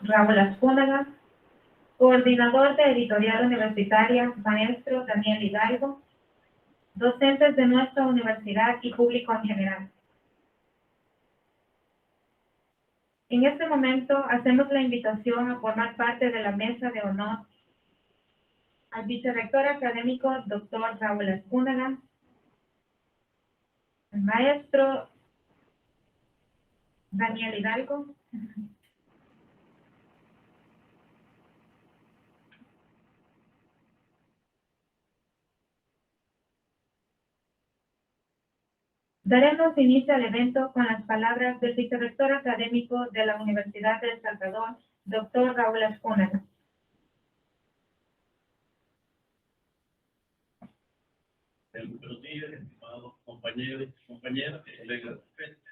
Raúl Azcúnaga, coordinador de editorial universitaria, maestro Daniel Hidalgo, docentes de nuestra universidad y público en general. En este momento hacemos la invitación a formar parte de la mesa de honor al vicerrector académico Dr. Raúl Azcúnaga, el maestro Daniel Hidalgo, daremos inicio al evento con las palabras del vicerrector académico de la Universidad de El Salvador, Dr. Raúl Azcúnaga. Buenos días, estimados compañeros y compañeras, colegas docentes.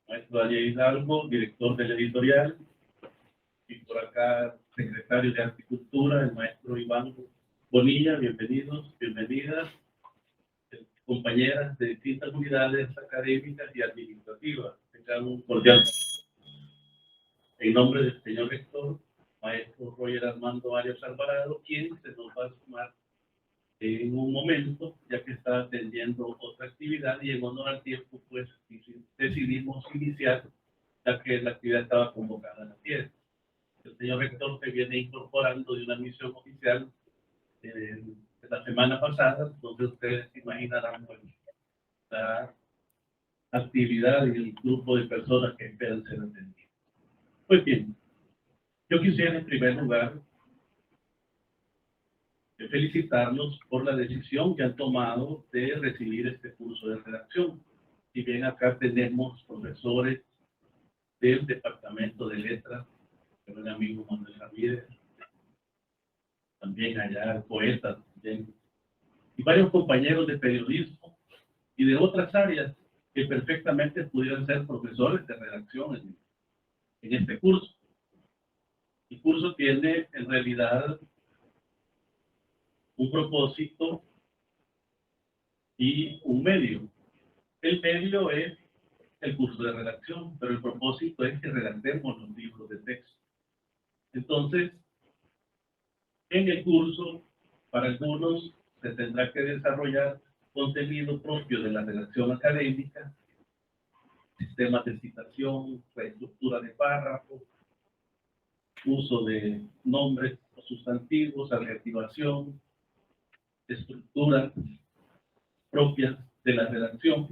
Maestro Daniel Hidalgo, director del editorial, y por acá, secretario de Arte y Cultura, el maestro Iván Bonilla. Bienvenidos, bienvenidas, compañeras de distintas unidades académicas y administrativas. Tengan un cordial. En nombre del señor rector, maestro Roger Armando Arias Alvarado, quien se nos va a sumar en un momento, ya que está atendiendo otra actividad, y en honor al tiempo, pues decidimos iniciar, ya que la actividad estaba convocada a las 10. El señor rector se viene incorporando de una misión oficial de la semana pasada, donde ustedes se imaginarán, pues, la actividad y el grupo de personas que esperan ser atendidas. Pues bien, yo quisiera en primer lugar felicitarlos por la decisión que han tomado de recibir este curso de redacción. Si bien acá tenemos profesores del Departamento de Letras, el amigo Manuel Ramírez, también allá poetas, también, y varios compañeros de periodismo y de otras áreas que perfectamente pudieran ser profesores de redacción en este curso. El curso tiene en realidad un propósito y un medio. El medio es el curso de redacción, pero el propósito es que redactemos los libros de texto. Entonces, en el curso, para algunos se tendrá que desarrollar contenido propio de la redacción académica, sistemas de citación, reestructura de párrafos, uso de nombres o sustantivos, adjetivación, estructuras propias de la redacción.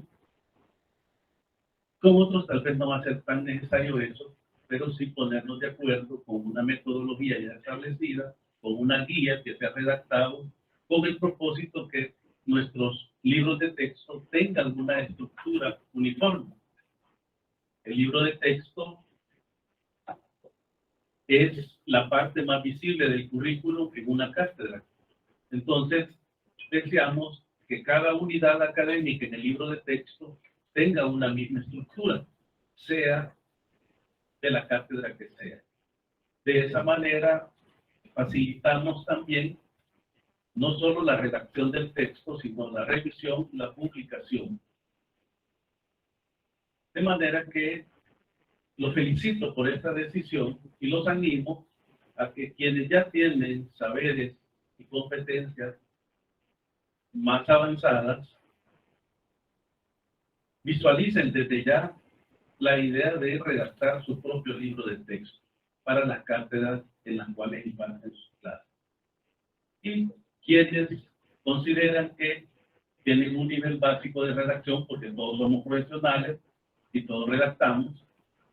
Con otros tal vez no va a ser tan necesario eso, pero sí ponernos de acuerdo con una metodología ya establecida, con una guía que se ha redactado, con el propósito que nuestros libros de texto tengan alguna estructura uniforme. El libro de texto es la parte más visible del currículum en una cátedra. Entonces, deseamos que cada unidad académica en el libro de texto tenga una misma estructura, sea de la cátedra que sea. De esa manera, facilitamos también no solo la redacción del texto, sino la revisión y la publicación. De manera que los felicito por esta decisión y los animo a que quienes ya tienen saberes y competencias más avanzadas visualicen desde ya la idea de redactar su propio libro de texto para las cátedras en las cuales imparten sus clases. Y quienes consideran que tienen un nivel básico de redacción, porque todos somos profesionales y todos redactamos,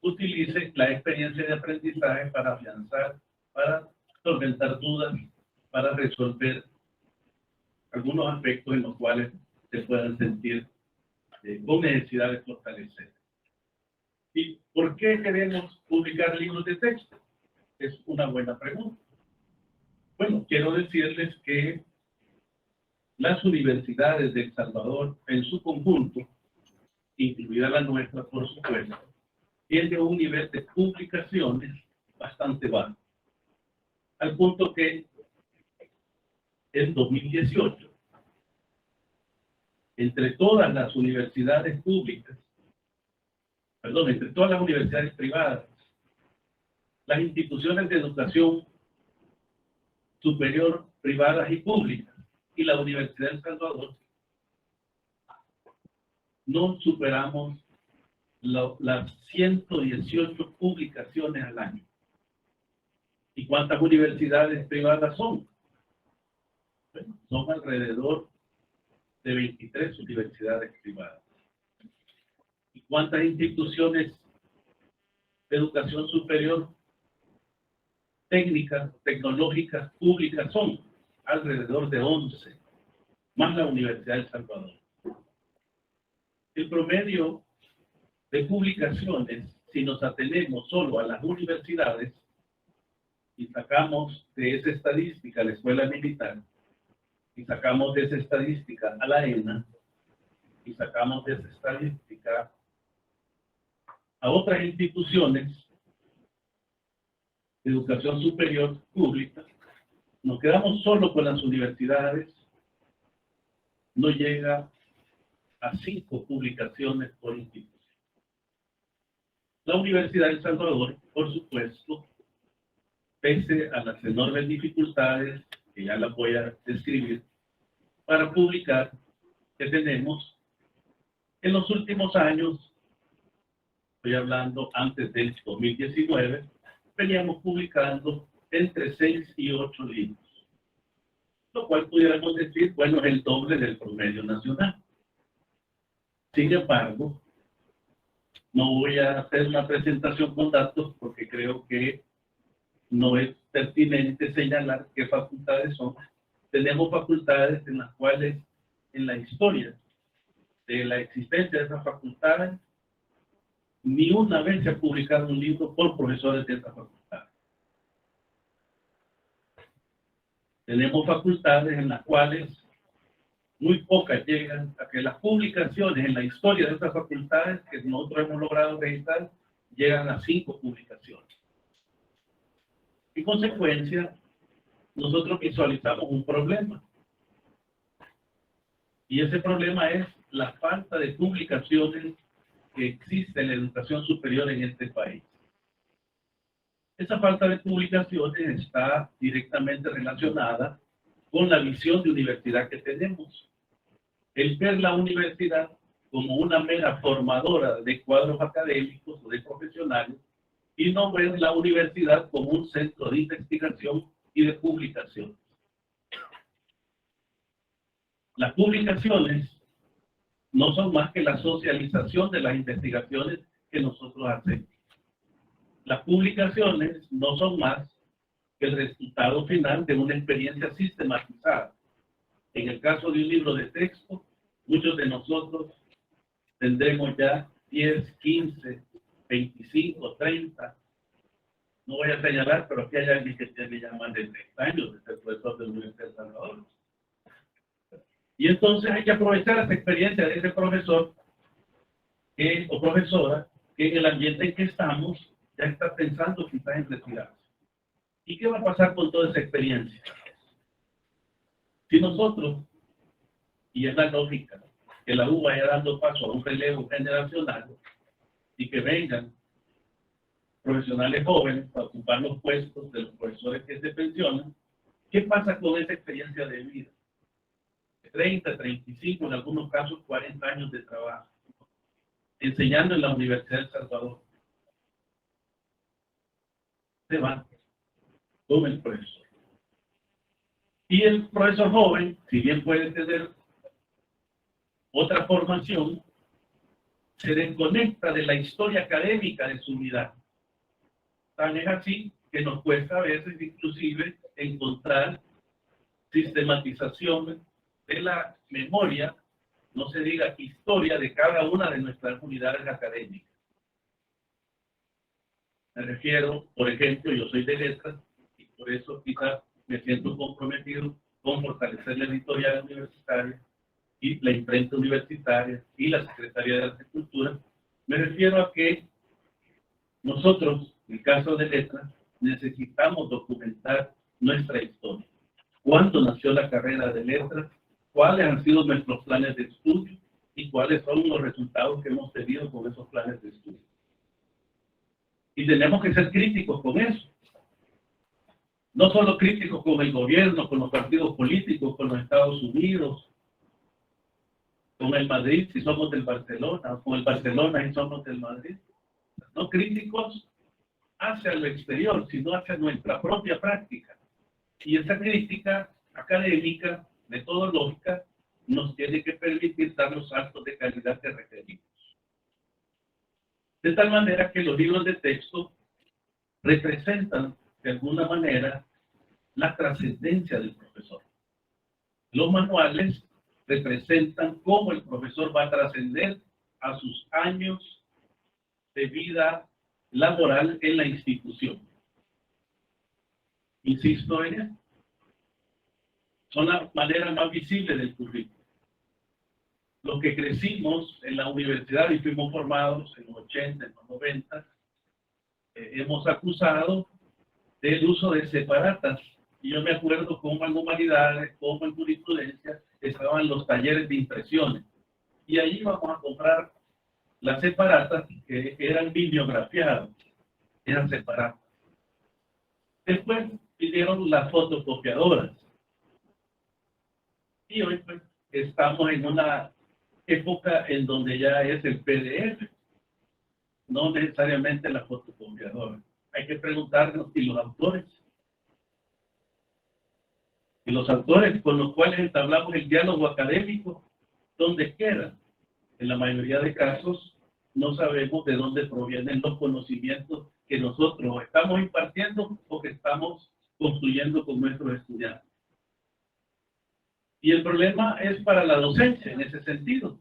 utilice la experiencia de aprendizaje para afianzar, para solventar dudas, para resolver algunos aspectos en los cuales se puedan sentir con necesidad de fortalecer. ¿Y por qué queremos publicar libros de texto? Es una buena pregunta. Bueno, quiero decirles que las universidades de El Salvador, en su conjunto, incluida la nuestra, por supuesto, tiene un nivel de publicaciones bastante bajo, al punto que en 2018, entre todas las universidades públicas, entre todas las universidades privadas, las instituciones de educación superior privadas y públicas y la Universidad de El Salvador, no superamos las 118 publicaciones al año. ¿Y cuántas universidades privadas son? Bueno, son alrededor de 23 universidades privadas. ¿Y cuántas instituciones de educación superior técnicas, tecnológicas, públicas son? Alrededor de 11, más la Universidad de El Salvador. El promedio de publicaciones, si nos atenemos solo a las universidades y sacamos de esa estadística la Escuela Militar, y sacamos de esa estadística a la ENA, y sacamos de esa estadística a otras instituciones de educación superior pública, nos quedamos solo con las universidades, no llega a 5 publicaciones por institución. La Universidad de El Salvador, por supuesto, pese a las enormes dificultades, que ya las voy a describir, para publicar, que tenemos en los últimos años, estoy hablando antes del 2019, veníamos publicando entre 6 y 8 libros, lo cual pudiéramos decir, bueno, es el doble del promedio nacional. Sin embargo, no voy a hacer una presentación con datos porque creo que no es pertinente señalar qué facultades son. Tenemos facultades en las cuales, en la historia de la existencia de esas facultades, ni una vez se ha publicado un libro por profesores de esa facultad. Tenemos facultades en las cuales muy pocas llegan a que las publicaciones en la historia de estas facultades que nosotros hemos logrado registrar llegan a 5 publicaciones. En consecuencia, nosotros visualizamos un problema. Y ese problema es la falta de publicaciones que existe en la educación superior en este país. Esa falta de publicaciones está directamente relacionada con la visión de universidad que tenemos. El ver la universidad como una mera formadora de cuadros académicos o de profesionales y no ver la universidad como un centro de investigación y de publicación. Las publicaciones no son más que la socialización de las investigaciones que nosotros hacemos. Las publicaciones no son más que el resultado final de una experiencia sistematizada. En el caso de un libro de texto, muchos de nosotros tendremos ya 10, 15, 25, 30. No voy a señalar, pero aquí hay alguien que tiene ya más de 30 años de ser profesor de la Universidad de El Salvador. Y entonces hay que aprovechar esa experiencia de ese profesor o profesora que en el ambiente en que estamos ya está pensando quizás en retirarse. ¿Y qué va a pasar con toda esa experiencia? Si nosotros, y es la lógica, que la U vaya dando paso a un relevo generacional y que vengan profesionales jóvenes para ocupar los puestos de los profesores que se pensionan, ¿qué pasa con esa experiencia de vida? 30, 35, en algunos casos 40 años de trabajo, enseñando en la Universidad de El Salvador. Se van con el profesor. Y el profesor joven, si bien puede tener otra formación, se desconecta de la historia académica de su vida. Tan es así que nos cuesta a veces inclusive encontrar sistematización de la memoria, no se diga historia de cada una de nuestras unidades académicas. Me refiero, por ejemplo, yo soy de letras y por eso quizás me siento comprometido con fortalecer la editorial universitaria y la imprenta universitaria y la Secretaría de Arte y Cultura. Me refiero a que nosotros, en el caso de letras, necesitamos documentar nuestra historia. ¿Cuándo nació la carrera de letras? ¿Cuáles han sido nuestros planes de estudio? ¿Y cuáles son los resultados que hemos tenido con esos planes de estudio? Y tenemos que ser críticos con eso. No solo críticos con el gobierno, con los partidos políticos, con los Estados Unidos, con el Madrid si somos del Barcelona, o con el Barcelona si somos del Madrid. No críticos hacia lo exterior, sino hacia nuestra propia práctica. Y esa crítica académica, metodológica, nos tiene que permitir dar los saltos de calidad que requerimos. De tal manera que los libros de texto representan, de alguna manera, la trascendencia del profesor. Los manuales representan cómo el profesor va a trascender a sus años de vida laboral en la institución. Insisto en esto. Son la manera más visible del currículo. Los que crecimos en la universidad y fuimos formados en los 80, en los 90, hemos acusado del uso de separatas. Y yo me acuerdo cómo en humanidades, cómo en jurisprudencia, estaban los talleres de impresiones. Y allí íbamos a comprar las separatas que eran bibliografiadas, eran separatas. Después vinieron las fotocopiadoras. Y hoy pues, estamos en una época en donde ya es el PDF, no necesariamente la fotocopiadora. Hay que preguntarnos, ¿y los autores? Y los autores con los cuales entablamos el diálogo académico, ¿dónde quedan? En la mayoría de casos no sabemos de dónde provienen los conocimientos que nosotros estamos impartiendo o que estamos construyendo con nuestros estudiantes. Y el problema es para la docencia en ese sentido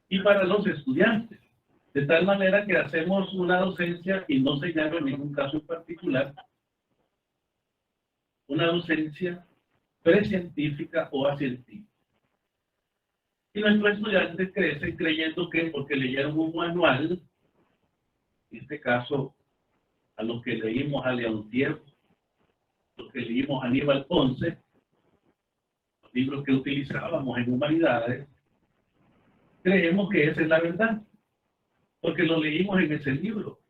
y para los estudiantes. De tal manera que hacemos una docencia, y no señalo en ningún caso en particular, una docencia precientífica o acientífica. Y nuestros estudiantes crecen creyendo que porque leyeron un manual, en este caso a los que leímos a Leontief, los que leímos a Aníbal Ponce, los libros que utilizábamos en humanidades, creemos que esa es la verdad, porque lo leímos en ese libro.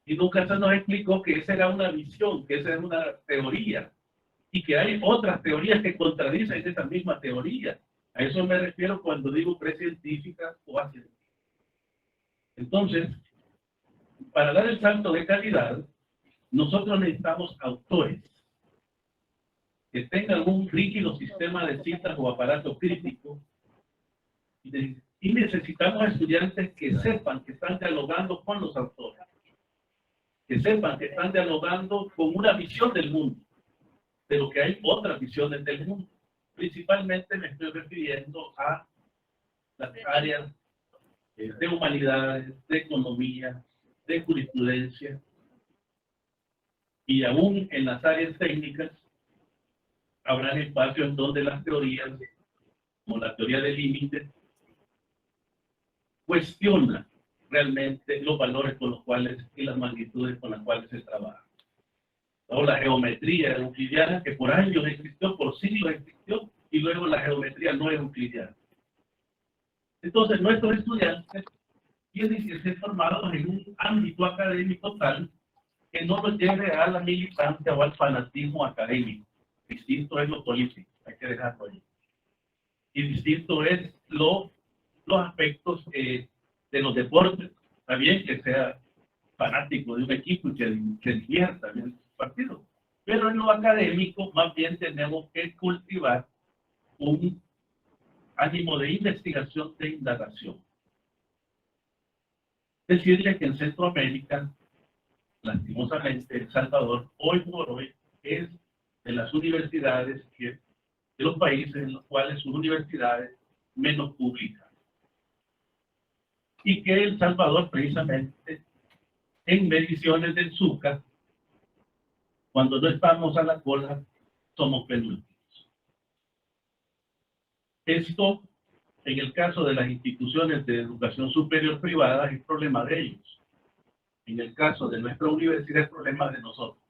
Y nunca se nos explicó que esa era una visión, que esa era una teoría, y que hay otras teorías que contradicen esa misma teoría. A eso me refiero cuando digo precientífica o acientífica. Entonces, para dar el salto de calidad, nosotros necesitamos autores que tengan un rígido sistema de citas o aparato crítico, y necesitamos estudiantes que sepan que están dialogando con los autores, que sepan que están dialogando con una visión del mundo, pero que hay otras visiones del mundo. Principalmente me estoy refiriendo a las áreas de humanidades, de economía, de jurisprudencia, y aún en las áreas técnicas habrá espacios en donde las teorías, como la teoría del límite, cuestiona realmente los valores con los cuales y las magnitudes con las cuales se trabaja. O la geometría euclidiana, que por años existió, por siglos existió, y luego la geometría no euclidiana. Entonces, nuestros estudiantes tienen que ser formados en un ámbito académico tal que no los lleve a la militancia o al fanatismo académico. Distinto es lo político, hay que dejarlo ahí. Y distinto es los aspectos de los deportes. Está bien que sea fanático de un equipo y que divierta en el partido, pero en lo académico más bien tenemos que cultivar un ánimo de investigación, de indagación. Decirle que en Centroamérica, lastimosamente, El Salvador, hoy por hoy, es de las universidades, de los países en los cuales sus universidades menos publican. Y que El Salvador, precisamente, en mediciones del SUCA, cuando no estamos a la cola, somos penúltimos. Esto, en el caso de las instituciones de educación superior privadas, es problema de ellos. En el caso de nuestra universidad, es problema de nosotros.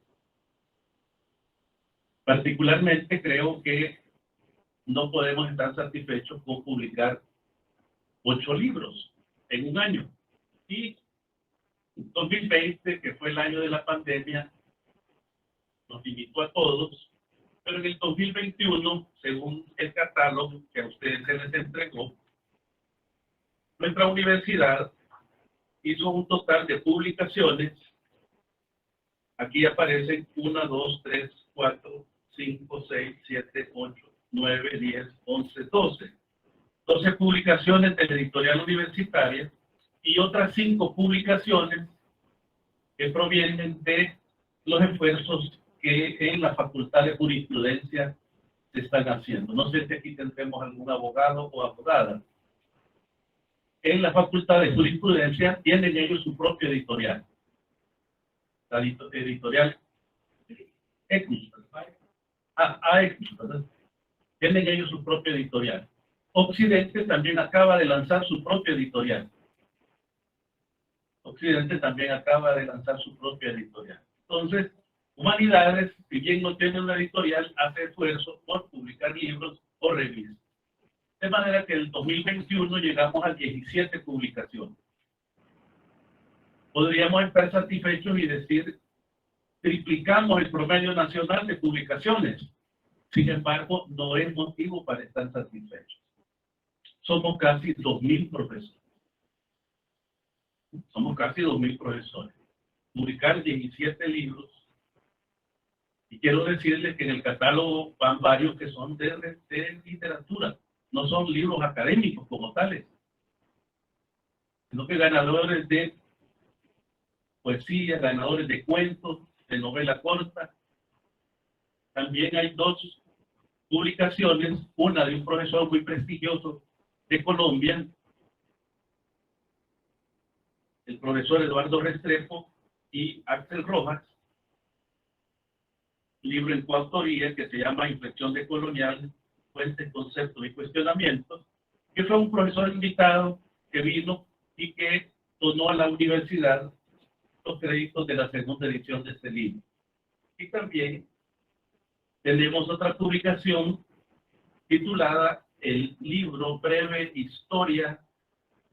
Particularmente creo que no podemos estar satisfechos con publicar 8 libros en un año. Y 2020, que fue el año de la pandemia, nos limitó a todos, pero en el 2021, según el catálogo que a ustedes se les entregó, nuestra universidad hizo un total de publicaciones. Aquí aparecen 1, 2, 3, 4, 5, 6, 7, 8, 9, 10, 11, 12. 12 publicaciones de la editorial universitaria y otras 5 publicaciones que provienen de los esfuerzos que en la Facultad de Jurisprudencia se están haciendo. No sé si aquí tendremos algún abogado o abogada. En la Facultad de Jurisprudencia tienen ellos su propio editorial. La editorial ECUS. ECUS, tienen ellos su propio editorial. Occidente también acaba de lanzar su propio editorial. Occidente también acaba de lanzar su propia editorial. Entonces, Humanidades, si bien no tiene una editorial, hace esfuerzo por publicar libros o revistas. De manera que en el 2021 llegamos a 17 publicaciones. Podríamos estar satisfechos y decir, triplicamos el promedio nacional de publicaciones. Sin embargo, no es motivo para estar satisfechos. Somos casi 2.000 profesores. Somos casi 2.000 profesores. Publicar 17 libros. Y quiero decirles que en el catálogo van varios que son de literatura. No son libros académicos como tales, sino que ganadores de poesía, ganadores de cuentos, de novela corta. También hay 2 publicaciones, una de un profesor muy prestigioso de Colombia, el profesor Eduardo Restrepo, y Axel Rojas, un libro en coautoría que se llama Inflexión decolonial, fuentes, conceptos y cuestionamientos, que fue un profesor invitado que vino y que donó a la universidad los créditos de la segunda edición de este libro. Y también tenemos otra publicación titulada El libro breve Historia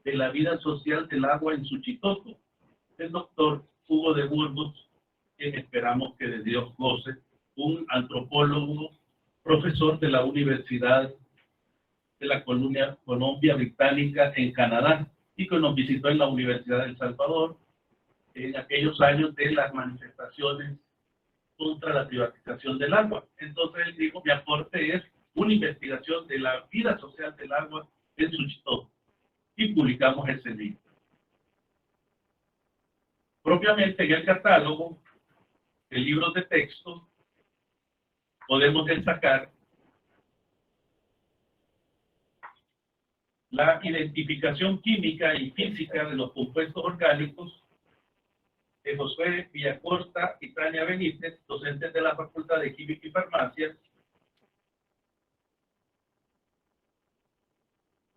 de la vida social del agua en Suchitoto, del doctor Hugo de Burgos, quien esperamos que de Dios goce, un antropólogo, profesor de la Universidad de la Columbia Británica en Canadá, y que nos visitó en la Universidad de El Salvador en aquellos años de las manifestaciones contra la privatización del agua. Entonces él dijo, mi aporte es una investigación de la vida social del agua en Suchitoto, y publicamos ese libro. Propiamente en el catálogo de libros de texto podemos destacar la identificación química y física de los compuestos orgánicos de Josué Villacorta y Tania Benítez, docentes de la Facultad de Química y Farmacia,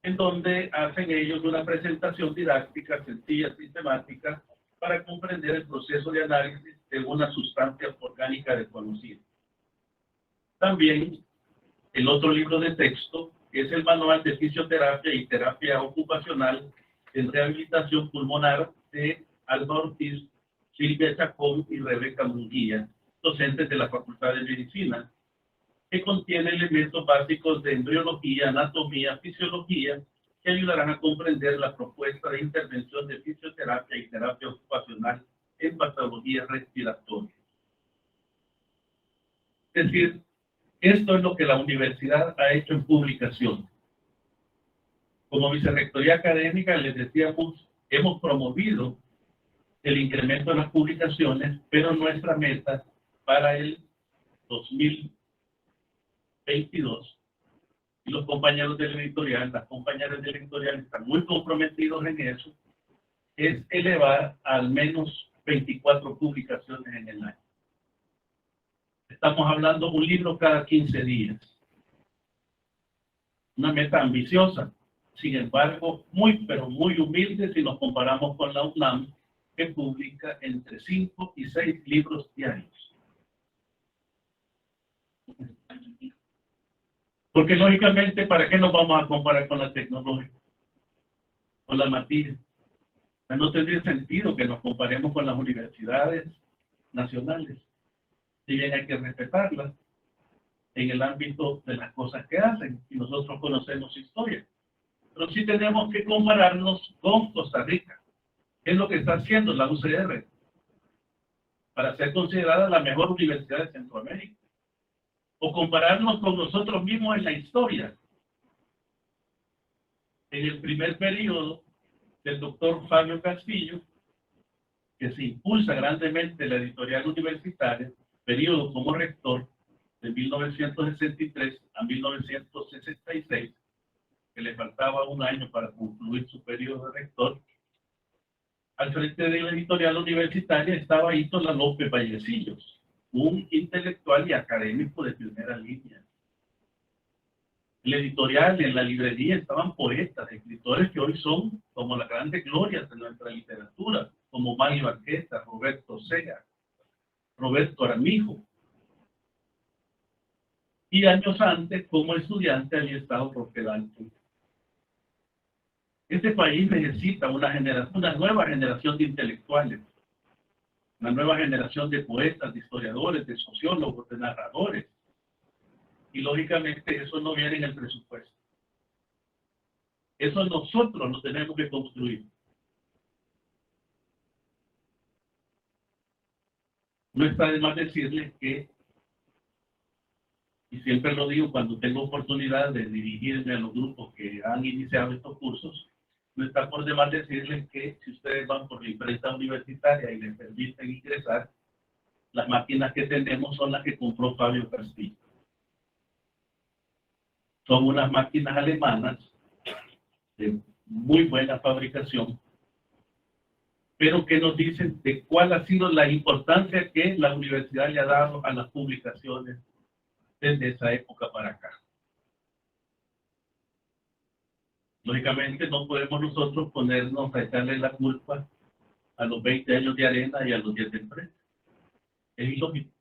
en donde hacen ellos una presentación didáctica, sencilla, sistemática, para comprender el proceso de análisis de una sustancia orgánica desconocida. También el otro libro de texto es el Manual de Fisioterapia y Terapia Ocupacional en Rehabilitación Pulmonar de Alba Ortiz, Silvia Chacón y Rebeca Munguía, docentes de la Facultad de Medicina, que contiene elementos básicos de embriología, anatomía, fisiología, que ayudarán a comprender la propuesta de intervención de fisioterapia y terapia ocupacional en patologías respiratorias. Es decir, esto es lo que la universidad ha hecho en publicación. Como vicerrectoría académica, les decíamos, hemos promovido el incremento de las publicaciones, pero nuestra meta para el 2022, y los compañeros de la editorial, las compañeras de la editorial están muy comprometidos en eso, es elevar a al menos 24 publicaciones en el año. Estamos hablando de un libro cada 15 días. Una meta ambiciosa, sin embargo, pero muy humilde si nos comparamos con la UNAM, que publica entre 5 y 6 libros diarios. Porque lógicamente, ¿para qué nos vamos a comparar con la tecnología? Con la materia. No tendría sentido que nos comparemos con las universidades nacionales. Si bien hay que respetarlas en el ámbito de las cosas que hacen, y nosotros conocemos su historia. Pero sí tenemos que compararnos con Costa Rica. ¿Qué es lo que está haciendo la UCR para ser considerada la mejor universidad de Centroamérica? O compararnos con nosotros mismos en la historia. En el primer periodo del doctor Fabio Castillo, que se impulsa grandemente la editorial universitaria, periodo como rector de 1963 a 1966, que le faltaba un año para concluir su periodo de rector. Al frente de la editorial universitaria estaba Ítola López Vallecillos, un intelectual y académico de primera línea. En la editorial, en la librería, estaban poetas, escritores que hoy son como las grandes glorias de nuestra literatura, como Mario Arqueta, Roberto Sega, Roberto Armijo. Y años antes, como estudiante, había estado Roque Dalton. Este país necesita una nueva generación de intelectuales, una nueva generación de poetas, de historiadores, de sociólogos, de narradores. Y lógicamente eso no viene en el presupuesto. Eso nosotros lo tenemos que construir. No está de más decirles que, y siempre lo digo cuando tengo oportunidad de dirigirme a los grupos que han iniciado estos cursos, no está por demás decirles que si ustedes van por la imprenta universitaria y les permiten ingresar, las máquinas que tenemos son las que compró Fabio Castillo. Son unas máquinas alemanas de muy buena fabricación, pero que nos dicen de cuál ha sido la importancia que la universidad le ha dado a las publicaciones desde esa época para acá. Lógicamente no podemos nosotros ponernos a echarle la culpa a los 20 años de arena y a los 10 de empresa. Es ilógico.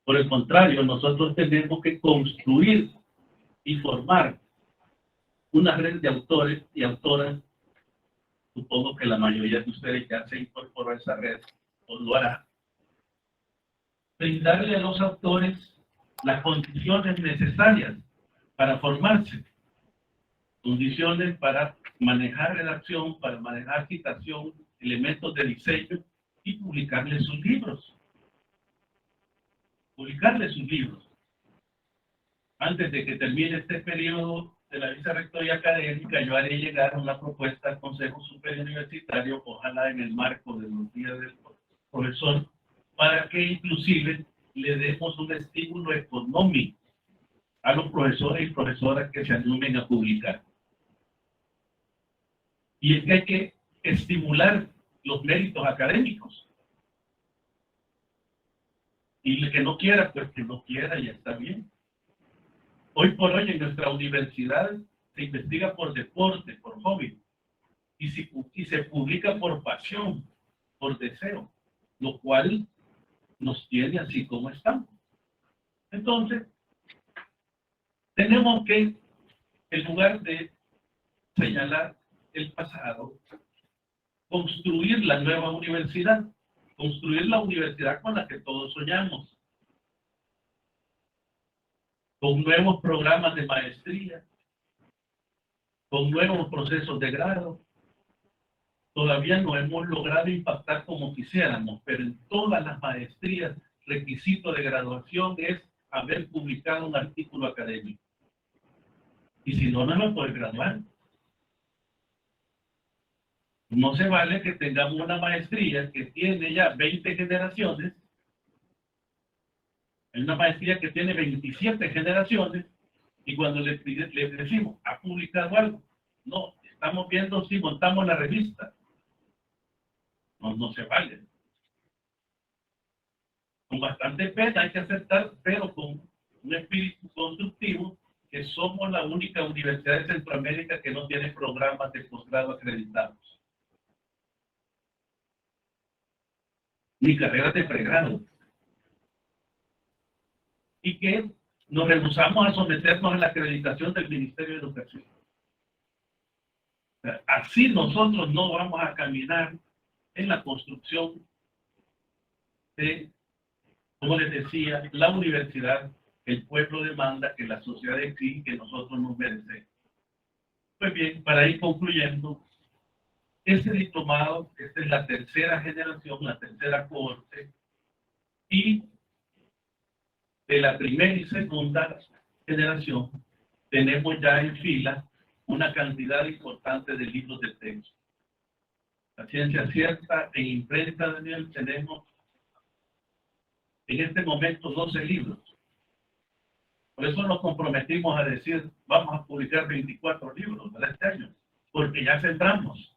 Por el contrario, nosotros tenemos que construir y formar una red de autores y autoras. Supongo que la mayoría de ustedes ya se incorporó a esa red, o lo hará. Brindarle a los autores las condiciones necesarias para formarse. Condiciones para manejar redacción, para manejar citación, elementos de diseño y publicarles sus libros. Publicarles sus libros. Antes de que termine este periodo de la vicerrectoría académica, yo haré llegar una propuesta al Consejo Superior Universitario, ojalá en el marco de los días del profesor, para que inclusive le demos un estímulo económico a los profesores y profesoras que se animen a publicar. Y es que hay que estimular los méritos académicos. Y el que no quiera, pues que no quiera, ya está bien. Hoy por hoy en nuestra universidad se investiga por deporte, por hobby, y se publica por pasión, por deseo, lo cual nos tiene así como estamos. Entonces, tenemos que, en lugar de señalar el pasado, construir la nueva universidad, construir la universidad con la que todos soñamos, con nuevos programas de maestría, con nuevos procesos de grado. Todavía no hemos logrado impactar como quisiéramos, pero en todas las maestrías, requisito de graduación es haber publicado un artículo académico. Y si no, no me puede graduar. No se vale que tengamos una maestría que tiene ya 20 generaciones, hay una maestría que tiene 27 generaciones, y cuando le decimos, ¿ha publicado algo? No, estamos viendo si montamos la revista. No se vale. Con bastante pena hay que aceptar, pero con un espíritu constructivo, que somos la única universidad de Centroamérica que no tiene programas de posgrado acreditados, ni carreras de pregrado, y que nos rehusamos a someternos a la acreditación del Ministerio de Educación. Así nosotros no vamos a caminar en la construcción de, como les decía, la universidad, el pueblo demanda, que la sociedad exige, que nosotros nos merecemos. Pues bien, para ir concluyendo, este diplomado, esta es la tercera generación, la tercera cohorte, y de la primera y segunda generación tenemos ya en fila una cantidad importante de libros de texto. La ciencia cierta en imprenta, Daniel, tenemos en este momento 12 libros. Por eso nos comprometimos a decir, vamos a publicar 24 libros para este año, porque ya centramos.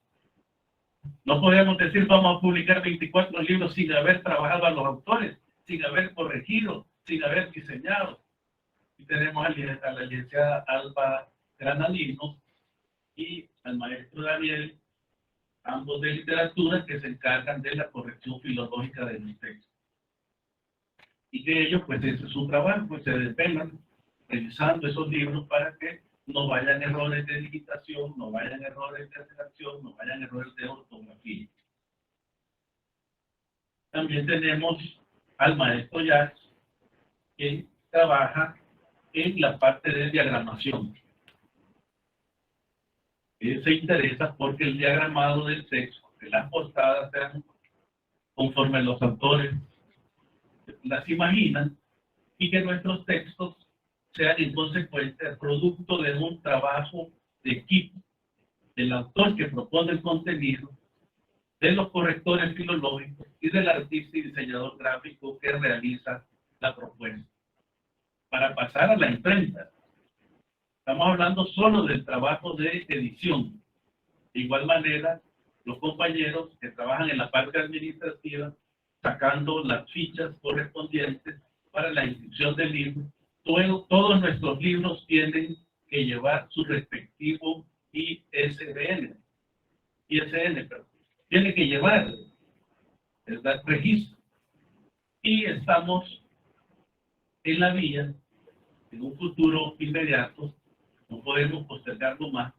No podemos decir, vamos a publicar 24 libros sin haber trabajado a los autores, sin haber corregido, sin haber diseñado. Y tenemos a la licenciada Alba Granadino y al maestro Daniel, ambos de literatura, que se encargan de la corrección filológica de los textos. Y que ellos, pues ese es su trabajo, pues se desvelan revisando esos libros para que no vayan errores de digitación, no vayan errores de redacción, no vayan errores de ortografía. También tenemos al maestro Jacques, que trabaja en la parte de diagramación. Se interesa porque el diagramado del texto, que las portadas sean conforme los autores las imaginan, y que nuestros textos sean en consecuencia producto de un trabajo de equipo del autor que propone el contenido, de los correctores filológicos y del artista y diseñador gráfico que realiza la propuesta. Para pasar a la imprenta, estamos hablando solo del trabajo de edición. De igual manera, los compañeros que trabajan en la parte administrativa, sacando las fichas correspondientes para la inscripción del libro. Todos nuestros libros tienen que llevar su respectivo ISBN, perdón. Tiene que llevar el registro. Y estamos en la vía, en un futuro inmediato, no podemos postergarlo más,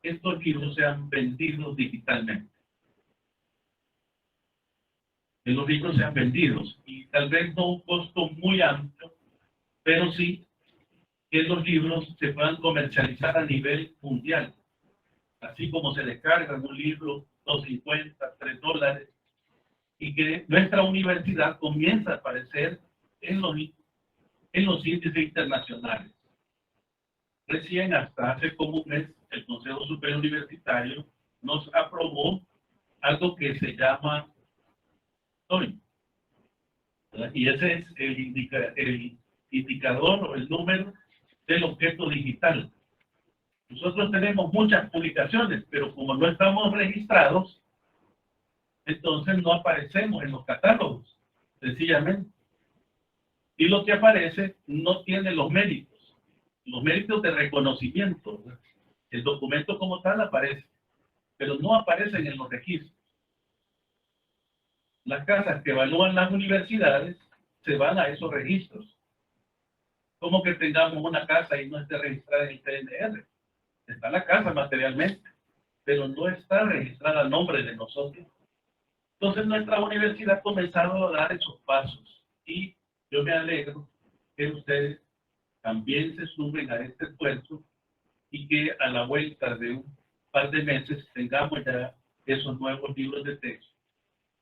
estos libros sean vendidos digitalmente. Que los libros sean vendidos, y tal vez no un costo muy amplio, pero sí que los libros se puedan comercializar a nivel mundial. Así como se descarga un libro, $2.50, $3, y que nuestra universidad comienza a aparecer en los índices internacionales. Recién, hasta hace como un mes, el Consejo Superior Universitario nos aprobó algo que se llama TOEIC, y ese es el indicador o el número del objeto digital. Nosotros tenemos muchas publicaciones, pero como no estamos registrados, entonces no aparecemos en los catálogos, sencillamente. Y lo que aparece no tiene los méritos de reconocimiento. El documento como tal aparece, pero no aparecen en los registros. Las casas que evalúan las universidades se van a esos registros. Como que tengamos una casa y no esté registrada en el PNR. Está la casa materialmente, pero no está registrada a nombre de nosotros. Entonces nuestra universidad ha comenzado a dar esos pasos, y yo me alegro que ustedes también se sumen a este esfuerzo y que a la vuelta de un par de meses tengamos ya esos nuevos libros de texto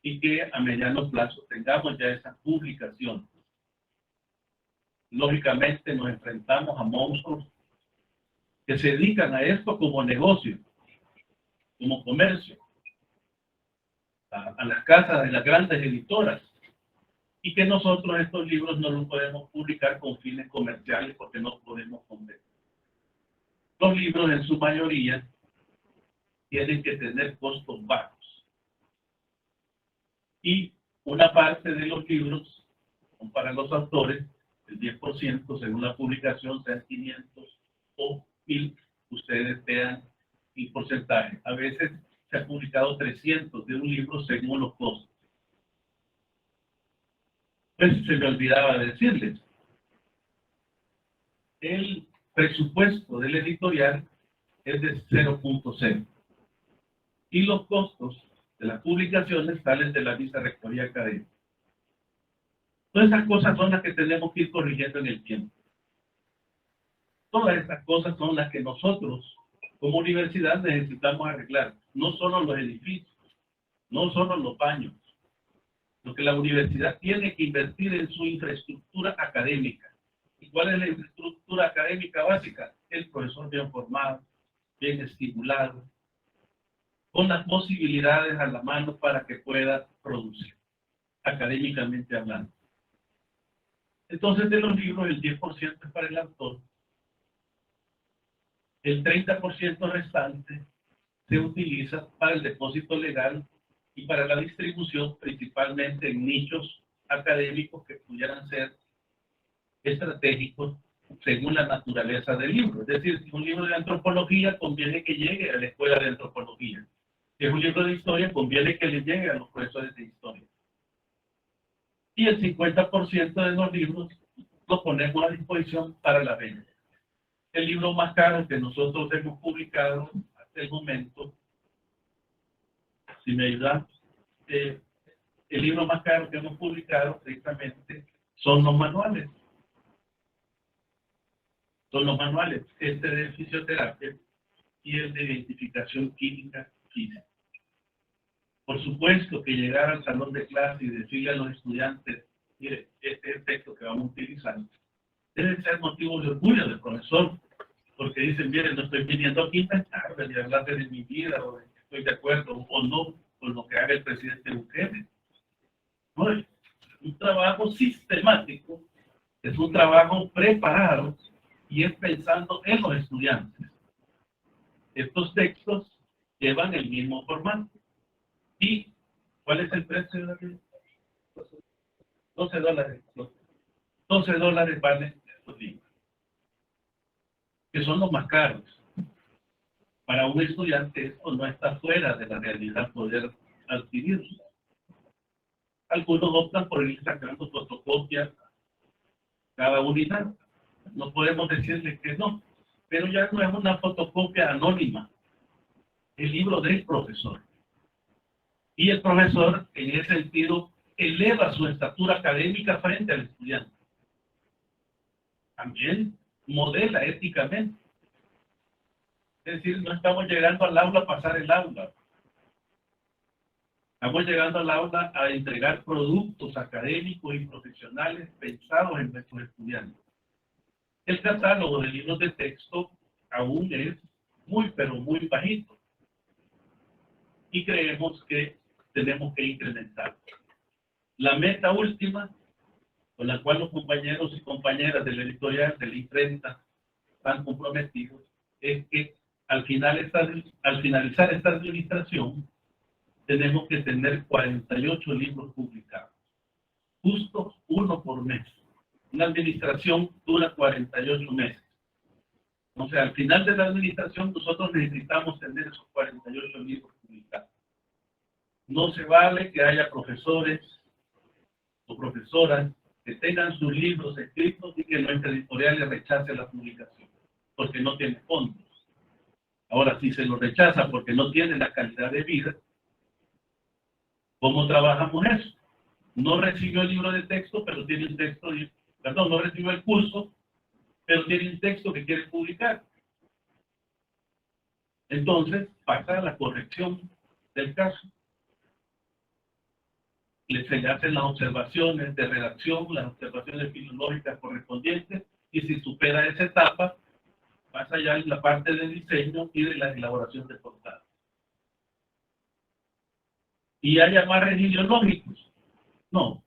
y que a mediano plazo tengamos ya esa publicación. Lógicamente nos enfrentamos a monstruos que se dedican a esto como negocio, como comercio, a las casas de las grandes editoras, y que nosotros estos libros no los podemos publicar con fines comerciales porque no podemos competir. Los libros en su mayoría tienen que tener costos bajos, y una parte de los libros son para los autores, el 10% según la publicación, sean 500 o 1000, ustedes vean el porcentaje. A veces se ha publicado 300 de un libro según los costos. Pues se me olvidaba decirles, el presupuesto del editorial es de 0.0. Y los costos de las publicaciones salen de la vicerrectoría académica. Todas esas cosas son las que tenemos que ir corrigiendo en el tiempo. Todas estas cosas son las que nosotros, como universidad, necesitamos arreglar. No solo los edificios, no solo los baños. Lo que la universidad tiene que invertir en su infraestructura académica. ¿Y cuál es la infraestructura académica básica? El profesor bien formado, bien estimulado, con las posibilidades a la mano para que pueda producir, académicamente hablando. Entonces, de los libros, el 10% es para el autor. El 30% restante se utiliza para el depósito legal y para la distribución, principalmente en nichos académicos que pudieran ser estratégicos según la naturaleza del libro. Es decir, si un libro de antropología, conviene que llegue a la escuela de antropología. Si es un libro de historia, conviene que le llegue a los profesores de historia. Y el 50% de los libros los ponemos a disposición para la venta. El libro más caro que nosotros hemos publicado hasta el momento, si me ayudan, el libro más caro que hemos publicado precisamente son los manuales. Son los manuales, este de fisioterapia y el de identificación química física. Por supuesto que llegar al salón de clase y decirle a los estudiantes, mire, este es el texto que vamos a utilizar, debe ser motivo de orgullo del profesor, porque dicen, mire, no estoy viniendo aquí a inventarme, ni a hablar de mi vida, o de que estoy de acuerdo o no con lo que haga el presidente Bukele. No, es un trabajo sistemático, es un trabajo preparado, y es pensando en los estudiantes. Estos textos llevan el mismo formato. ¿Y cuál es el precio de la vida? $12. $12 valen estos libros, que son los más caros. Para un estudiante esto no está fuera de la realidad poder adquirirlos. Algunos optan por ir sacando fotocopias cada unidad. No podemos decirles que no, pero ya no es una fotocopia anónima. El libro del profesor. Y el profesor, en ese sentido, eleva su estatura académica frente al estudiante. También modela éticamente. Es decir, no estamos llegando al aula a pasar el aula. Estamos llegando al aula a entregar productos académicos y profesionales pensados en nuestros estudiantes. El catálogo de libros de texto aún es muy, pero muy bajito. Y creemos que tenemos que incrementar. La meta última, con la cual los compañeros y compañeras de la editorial, de la imprenta, están comprometidos, es que al finalizar esta administración, tenemos que tener 48 libros publicados. Justo uno por mes. Una administración dura 48 meses. O sea, al final de la administración nosotros necesitamos tener esos 48 libros publicados. No se vale que haya profesores o profesoras que tengan sus libros escritos y que nuestra editorial le rechace la publicación, porque no tiene fondos. Ahora, si se lo rechaza porque no tiene la calidad de vida, ¿cómo trabajamos eso? No recibió el libro de texto, pero tiene un texto, perdón, no recibió el curso, pero tiene un texto que quiere publicar. Entonces, pasa a la corrección del caso. Se le hacen las observaciones de redacción, las observaciones filológicas correspondientes, y si supera esa etapa, pasa ya en la parte de diseño y de la elaboración de portada. ¿Y hay amarres ideológicos? No.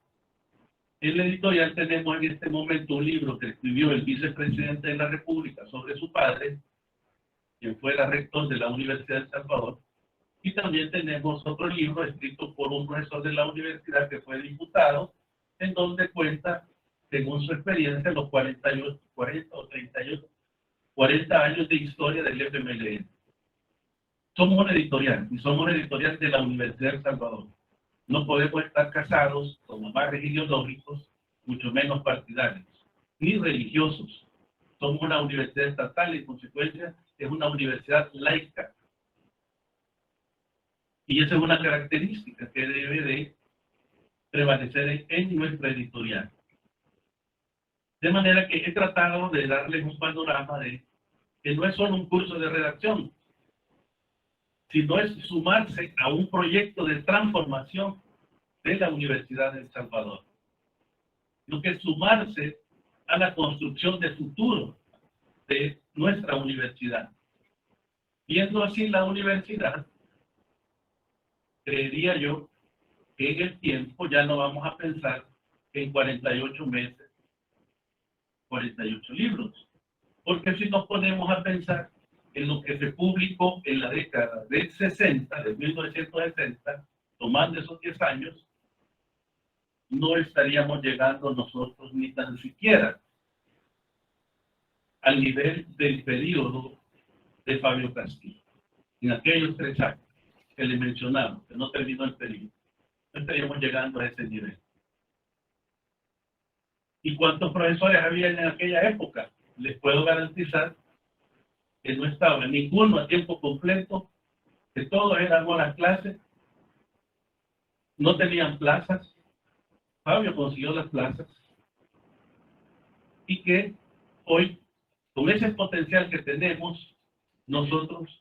En la editorial tenemos en este momento un libro que escribió el vicepresidente de la República sobre su padre, quien fuera rector de la Universidad de El Salvador, y también tenemos otro libro escrito por un profesor de la universidad que fue diputado, en donde cuenta, según su experiencia, los 40 años de historia del FMLN. Somos una editorial, y somos una editorial de la Universidad de El Salvador. No podemos estar casados con amarres ideológicos, mucho menos partidarios, ni religiosos. Somos una universidad estatal y, en consecuencia, es una universidad laica. Y esa es una característica que debe de prevalecer en nuestra editorial. De manera que he tratado de darles un panorama de que no es solo un curso de redacción, sino es sumarse a un proyecto de transformación de la Universidad de El Salvador. Lo que es sumarse a la construcción de futuro de nuestra universidad. Viendo así la universidad, creería yo que en el tiempo ya no vamos a pensar en 48 meses, 48 libros. Porque si nos ponemos a pensar en lo que se publicó en la década de 60, de 1960, tomando esos 10 años, no estaríamos llegando nosotros ni tan siquiera al nivel del periodo de Fabio Castillo. En aquellos 3 años que le mencionamos, que no terminó el periodo, no estaríamos llegando a ese nivel. ¿Y cuántos profesores había en aquella época? Les puedo garantizar que no estaba ninguno a tiempo completo, que todos eran horas clases, no tenían plazas. Fabio consiguió las plazas y que hoy, con ese potencial que tenemos, nosotros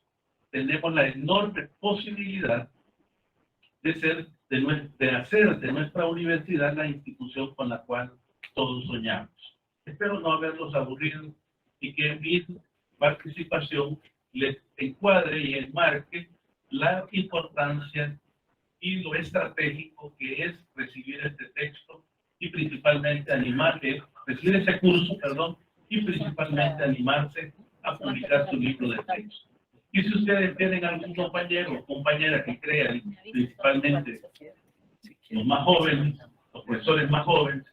tenemos la enorme posibilidad de hacer de nuestra universidad la institución con la cual todos soñamos. Espero no haberlos aburrido y que en mi participación les encuadre y enmarque la importancia y lo estratégico que es recibir este texto y principalmente animarle, recibir ese curso, perdón, y principalmente animarse a publicar su libro de texto. Y si ustedes tienen algún compañero o compañera que crean, principalmente los más jóvenes, los profesores más jóvenes,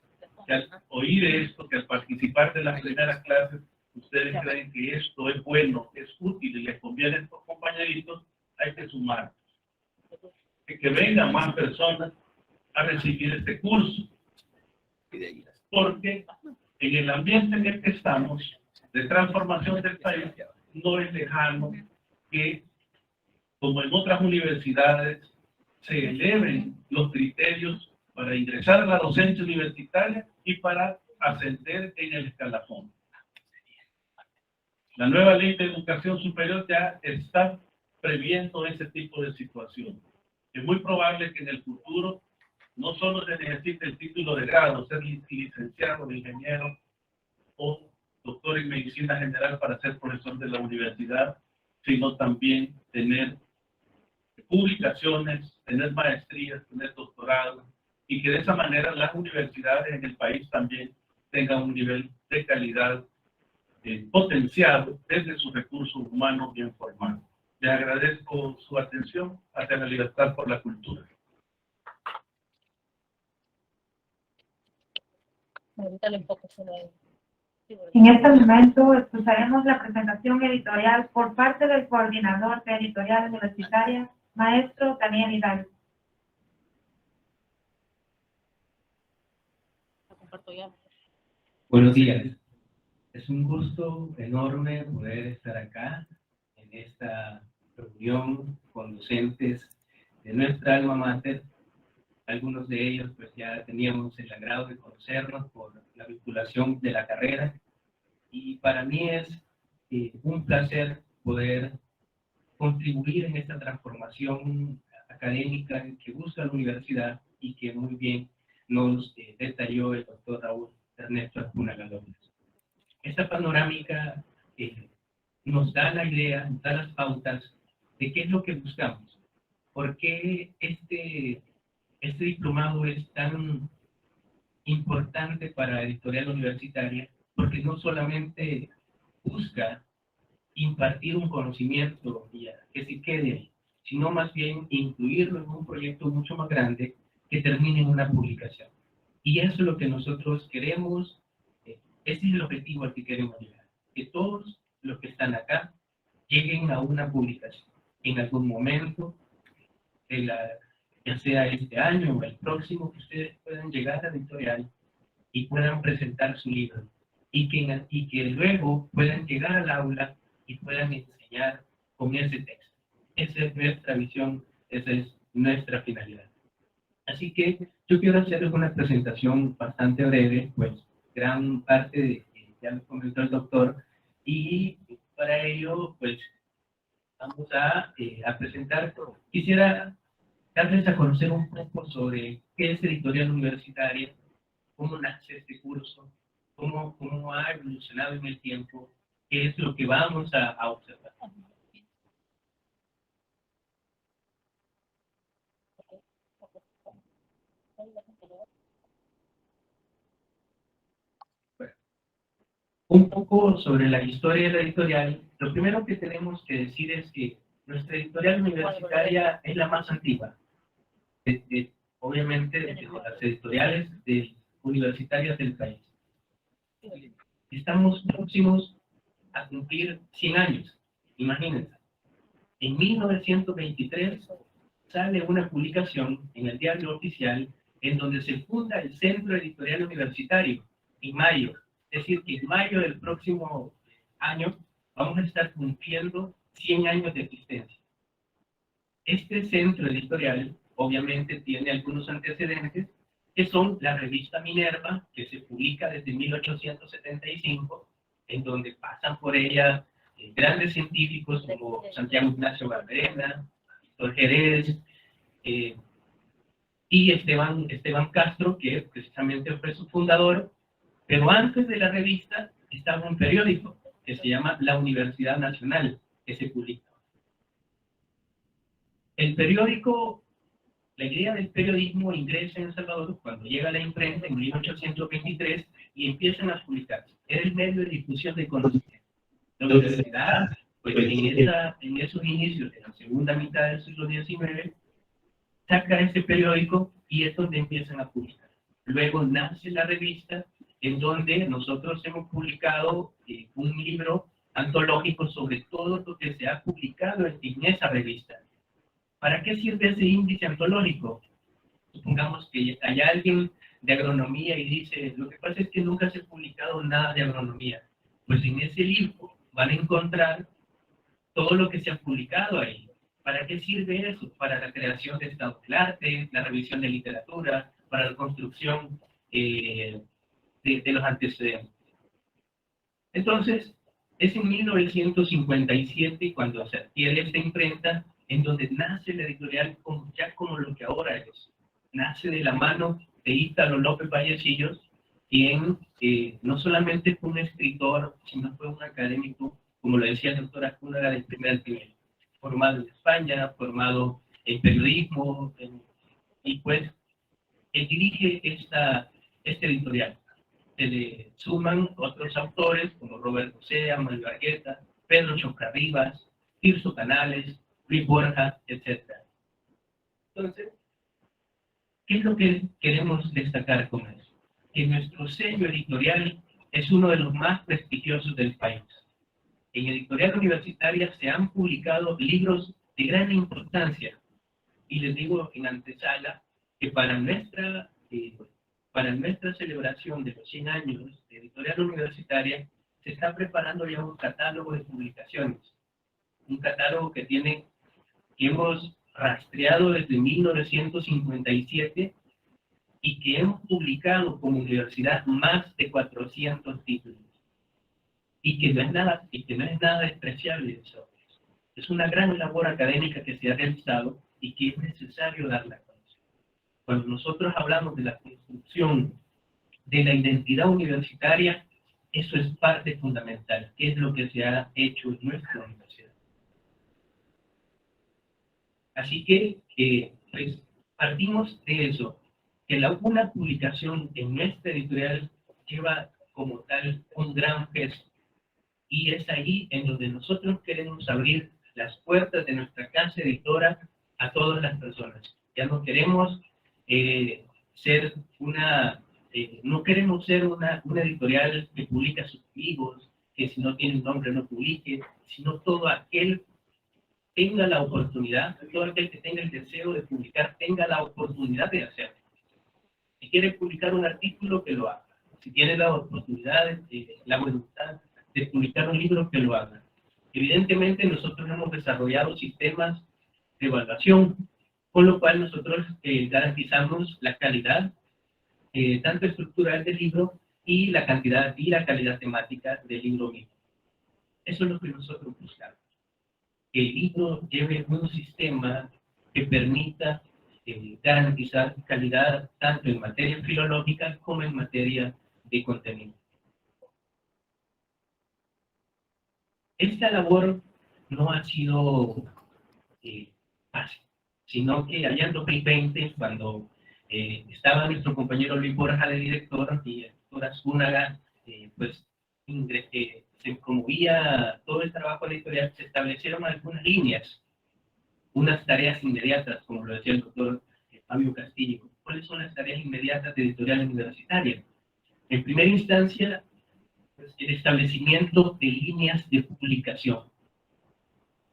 que al oír esto, que al participar de las primeras clases, ustedes creen que esto es bueno, es útil y les conviene a estos compañeritos, hay que sumar. Que vengan más personas a recibir este curso. Porque en el ambiente en el que estamos, de transformación del país, no es lejano que, como en otras universidades, se eleven los criterios para ingresar a la docencia universitaria y para ascender en el escalafón. La nueva ley de educación superior ya está previendo ese tipo de situación. Es muy probable que en el futuro no solo se necesite el título de grado, ser licenciado, ingeniero o doctor en medicina general para ser profesor de la universidad, sino también tener publicaciones, tener maestrías, tener doctorados, y que de esa manera las universidades en el país también tengan un nivel de calidad potenciado desde sus recursos humanos bien formados. Les agradezco su atención hacia la libertad por la cultura. En este momento escucharemos la presentación editorial por parte del coordinador de editorial universitaria, maestro Daniel Hidalgo. Buenos días. Es un gusto enorme poder estar acá en esta reunión con docentes de nuestra alma mater. Algunos de ellos pues ya teníamos el agrado de conocernos por la vinculación de la carrera, y para mí es un placer poder contribuir en esta transformación académica que busca la universidad y que muy bien nos detalló el doctor Raúl Ernesto Ascuna Galópez. Esta panorámica nos da la idea, nos da las pautas de qué es lo que buscamos. ¿Por qué este diplomado es tan importante para la editorial universitaria? Porque no solamente busca impartir un conocimiento y que se quede ahí, sino más bien incluirlo en un proyecto mucho más grande que termine en una publicación. Y eso es lo que nosotros queremos, ese es el objetivo al que queremos llegar, que todos los que están acá lleguen a una publicación en algún momento, ya sea este año o el próximo, que ustedes puedan llegar a la editorial y puedan presentar su libro, y que luego puedan llegar al aula y puedan enseñar con ese texto. Esa es nuestra visión Esa es nuestra finalidad. Así que yo quiero hacerles una presentación bastante breve, pues gran parte de ya lo comentó el doctor, y para ello, pues vamos a presentar. Quisiera darles a conocer un poco sobre qué es editorial universitaria, cómo nace este curso, cómo ha evolucionado en el tiempo, qué es lo que vamos a observar. Bueno, un poco sobre la historia de la editorial. Lo primero que tenemos que decir es que nuestra editorial universitaria es la más antigua. Obviamente, de las editoriales universitarias del país. Estamos próximos a cumplir 100 años. Imagínense. En 1923 sale una publicación en el Diario Oficial en donde se funda el Centro Editorial Universitario en mayo. Es decir, que en mayo del próximo año vamos a estar cumpliendo 100 años de existencia. Este centro editorial obviamente tiene algunos antecedentes, que son la revista Minerva, que se publica desde 1875, en donde pasan por ella grandes científicos como Santiago Ignacio Barberena, Víctor Jerez, y Esteban Castro, que precisamente fue su fundador. Pero antes de la revista estaba un periódico que se llama La Universidad Nacional, que se publica. El periódico, la idea del periodismo ingresa en El Salvador cuando llega la imprenta en 1823 y empiezan a publicarse. Era el medio de difusión de conocimiento. La universidad, pues en esos inicios de la segunda mitad del siglo XIX, saca ese periódico y es donde empiezan a publicar. Luego nace la revista, en donde nosotros hemos publicado un libro antológico sobre todo lo que se ha publicado en esa revista. ¿Para qué sirve ese índice antológico? Supongamos que hay alguien de agronomía y dice, lo que pasa es que nunca se ha publicado nada de agronomía. Pues en ese libro van a encontrar todo lo que se ha publicado ahí. ¿Para qué sirve eso? Para la creación de estado del arte, la revisión de literatura, para la construcción de los antecedentes. Entonces, es en 1957 cuando se adquiere esta imprenta, en donde nace la editorial ya como lo que ahora es. Nace de la mano de Ítalo López Vallecillos, quien no solamente fue un escritor, sino fue un académico, como lo decía el doctor Ascúnaga, del primer nivel, formado en España, formado en periodismo, y pues él dirige esta editorial. Se le suman otros autores como Roberto Sea, Manuel Argueta, Pedro Chocarribas, Tirso Canales, Luis Borja, etc. Entonces, ¿qué es lo que queremos destacar con eso? Que nuestro sello editorial es uno de los más prestigiosos del país. En editorial universitaria se han publicado libros de gran importancia, y les digo en antesala que para nuestra celebración de los 100 años de editorial universitaria se está preparando ya un catálogo de publicaciones, un catálogo que hemos rastreado desde 1957 y que hemos publicado como universidad más de 400 títulos. Y que no es nada despreciable eso. Es una gran labor académica que se ha realizado y que es necesario darla a conocer. Cuando nosotros hablamos de la construcción de la identidad universitaria, eso es parte fundamental, que es lo que se ha hecho en nuestra universidad. Así que, pues, partimos de eso, que una publicación en nuestra editorial lleva como tal un gran gesto. Y es ahí en donde nosotros queremos abrir las puertas de nuestra casa editora a todas las personas. Ya no queremos ser no queremos ser una editorial que publica sus libros, que si no tiene un nombre no publique, sino todo aquel tenga la oportunidad, todo aquel que tenga el deseo de publicar, tenga la oportunidad de hacerlo. Si quiere publicar un artículo, que lo haga. Si tiene la oportunidad, la voluntad de publicar un libro, que lo haga. Evidentemente, nosotros hemos desarrollado sistemas de evaluación con lo cual nosotros garantizamos la calidad, tanto estructural del libro, y la cantidad y la calidad temática del libro mismo. Eso es lo que nosotros buscamos. Que el libro lleve un sistema que permita garantizar calidad tanto en materia filológica como en materia de contenido. Esta labor no ha sido fácil, sino que allá en 2020, cuando estaba nuestro compañero Luis Borja de director y el doctor Azcúnaga, pues se promovía todo el trabajo editorial, se establecieron algunas líneas, unas tareas inmediatas, como lo decía el doctor Fabio Castillo. ¿Cuáles son las tareas inmediatas de editorial universitaria? En primera instancia, pues, el establecimiento de líneas de publicación.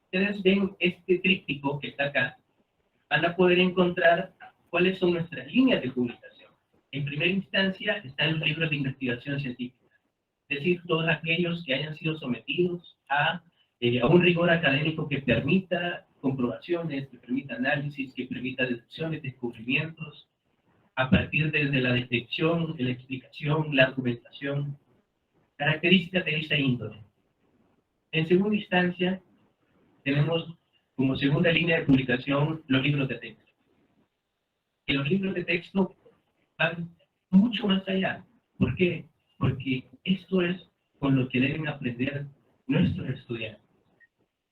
Ustedes ven este tríptico que está acá, van a poder encontrar cuáles son nuestras líneas de publicación. En primera instancia están los libros de investigación científica, es decir, todos aquellos que hayan sido sometidos a un rigor académico que permita comprobaciones, que permita análisis, que permita deducciones, descubrimientos, a partir de la detección, de la explicación, la argumentación, características de esa índole. En segunda instancia, tenemos como segunda línea de publicación los libros de texto. Y los libros de texto van mucho más allá. ¿Por qué? Porque esto es con lo que deben aprender nuestros estudiantes.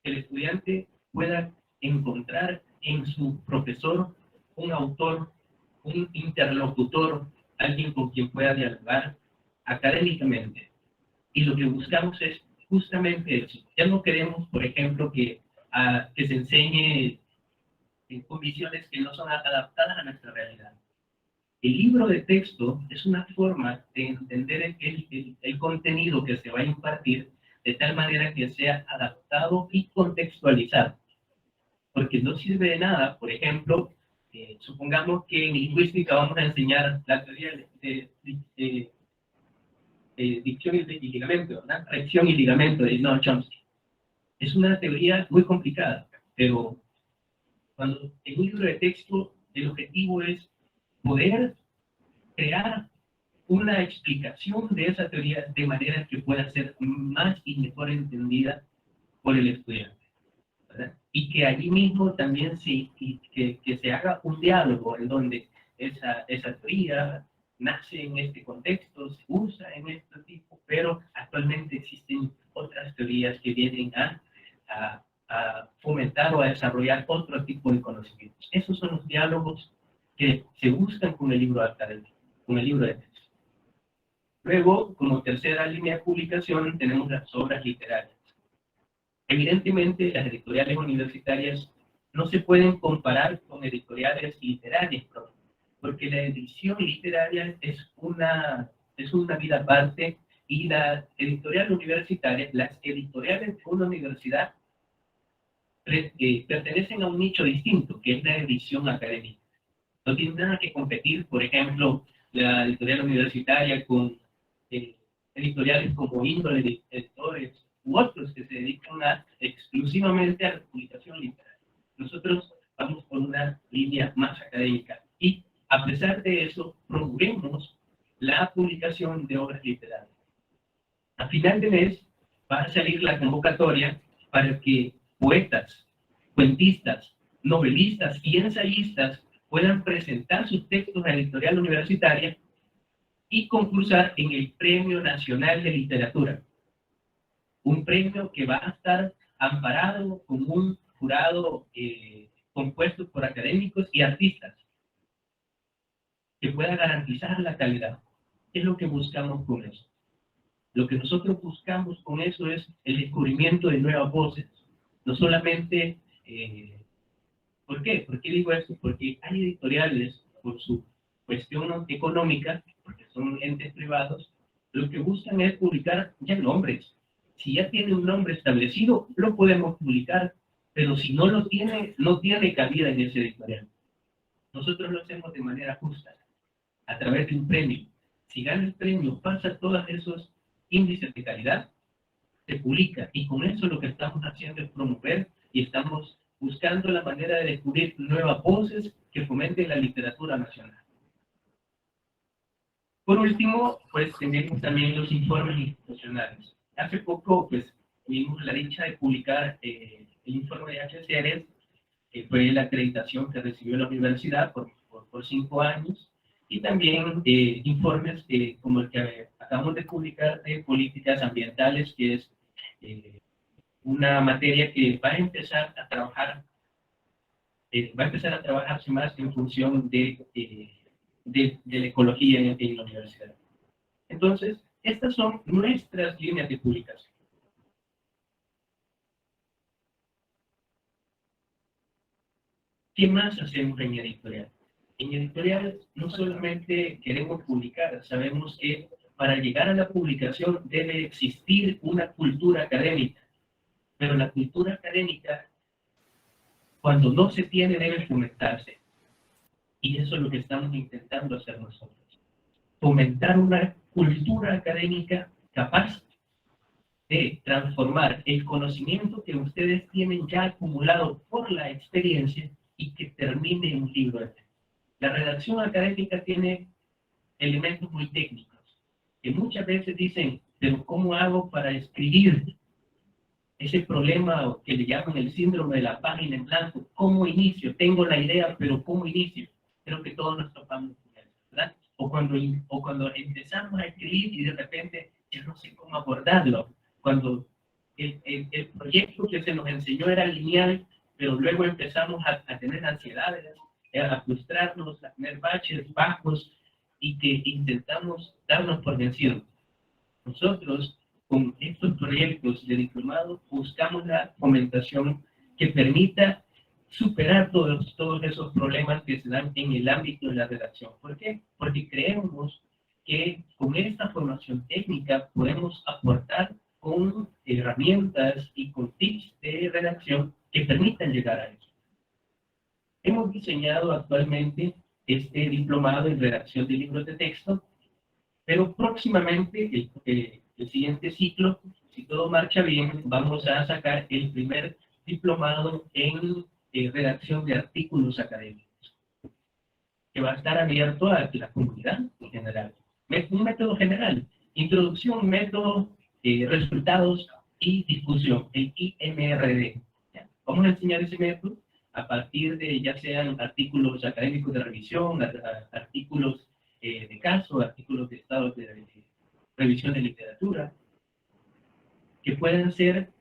El estudiante pueda encontrar en su profesor un autor, un interlocutor, alguien con quien pueda dialogar académicamente. Y lo que buscamos es justamente eso. Ya no queremos, por ejemplo, que se enseñe en condiciones que no son adaptadas a nuestra realidad. El libro de texto es una forma de entender el contenido que se va a impartir de tal manera que sea adaptado y contextualizado. Porque no sirve de nada, por ejemplo, supongamos que en lingüística vamos a enseñar la teoría de dicción y ligamento, ¿verdad? Reacción y ligamento de Noam Chomsky. Es una teoría muy complicada, pero cuando en un libro de texto el objetivo es poder crear una explicación de esa teoría de manera que pueda ser más y mejor entendida por el estudiante, ¿verdad? Y que allí mismo también que se haga un diálogo en donde esa teoría nace en este contexto, se usa en este tipo, pero actualmente existen otras teorías que vienen a fomentar o a desarrollar otro tipo de conocimientos. Esos son los diálogos que se buscan con el libro académico, con el libro de texto. Luego, como tercera línea de publicación, tenemos las obras literarias. Evidentemente, las editoriales universitarias no se pueden comparar con editoriales literarias, porque la edición literaria es una vida aparte, y la editorial universitaria, las editoriales de una universidad, pertenecen a un nicho distinto, que es la edición académica. No tiene nada que competir, por ejemplo, la editorial universitaria con editoriales como Índole Editores u otros que se dedican exclusivamente a la publicación literaria. Nosotros vamos por una línea más académica y, a pesar de eso, promovemos la publicación de obras literarias. A final de mes va a salir la convocatoria para que poetas, cuentistas, novelistas y ensayistas puedan presentar sus textos a la editorial universitaria y concursar en el Premio Nacional de Literatura. Un premio que va a estar amparado con un jurado compuesto por académicos y artistas, que pueda garantizar la calidad. Es lo que buscamos con eso. Lo que nosotros buscamos con eso es el descubrimiento de nuevas voces. No solamente... ¿Por qué? ¿Por qué digo esto? Porque hay editoriales, por su cuestión económica, porque son entes privados, lo que buscan es publicar ya nombres. Si ya tiene un nombre establecido, lo podemos publicar, pero si no lo tiene, no tiene cabida en ese editorial. Nosotros lo hacemos de manera justa, a través de un premio. Si gana el premio, pasa todos esos índices de calidad, se publica, y con eso lo que estamos haciendo es promover y estamos buscando la manera de descubrir nuevas voces que fomenten la literatura nacional. Por último, pues tenemos también los informes institucionales. Hace poco, pues, tuvimos la dicha de publicar el informe de HCR, que fue la acreditación que recibió la universidad por 5 años, y también informes como el que acabamos de publicar de políticas ambientales, que es una materia que va a empezar a trabajar, trabajarse más en función de la ecología en la universidad. Entonces, estas son nuestras líneas de publicación. ¿Qué más hacemos en editorial? En editorial no solamente queremos publicar, sabemos que para llegar a la publicación debe existir una cultura académica, pero la cultura académica, cuando no se tiene, debe fomentarse. Y eso es lo que estamos intentando hacer nosotros. Fomentar una cultura académica capaz de transformar el conocimiento que ustedes tienen ya acumulado por la experiencia y que termine en un libro de texto. La redacción académica tiene elementos muy técnicos, que muchas veces dicen, pero ¿cómo hago para escribir ese problema que le llaman el síndrome de la página en blanco? ¿Cómo inicio? Tengo la idea, pero ¿cómo inicio? Creo que todos nos topamos con eso, ¿verdad? O cuando empezamos a escribir y de repente ya no sé cómo abordarlo. Cuando el proyecto que se nos enseñó era lineal, pero luego empezamos a tener ansiedades, a frustrarnos, a tener baches bajos y que intentamos darnos por vencidos. Nosotros, con estos proyectos de diplomado, buscamos la fomentación que permita superar todos esos problemas que se dan en el ámbito de la redacción. ¿Por qué? Porque creemos que con esta formación técnica podemos aportar con herramientas y con tips de redacción que permitan llegar a eso. Hemos diseñado actualmente este diplomado en redacción de libros de texto, pero próximamente, el siguiente ciclo, si todo marcha bien, vamos a sacar el primer diplomado en redacción de artículos académicos, que va a estar abierto a la comunidad en general. Un método general: introducción, método, resultados y discusión, el IMRD. ¿Ya? Vamos a enseñar ese método a partir de ya sean artículos académicos de revisión, artículos de caso, artículos de estado de revisión de literatura, que puedan ser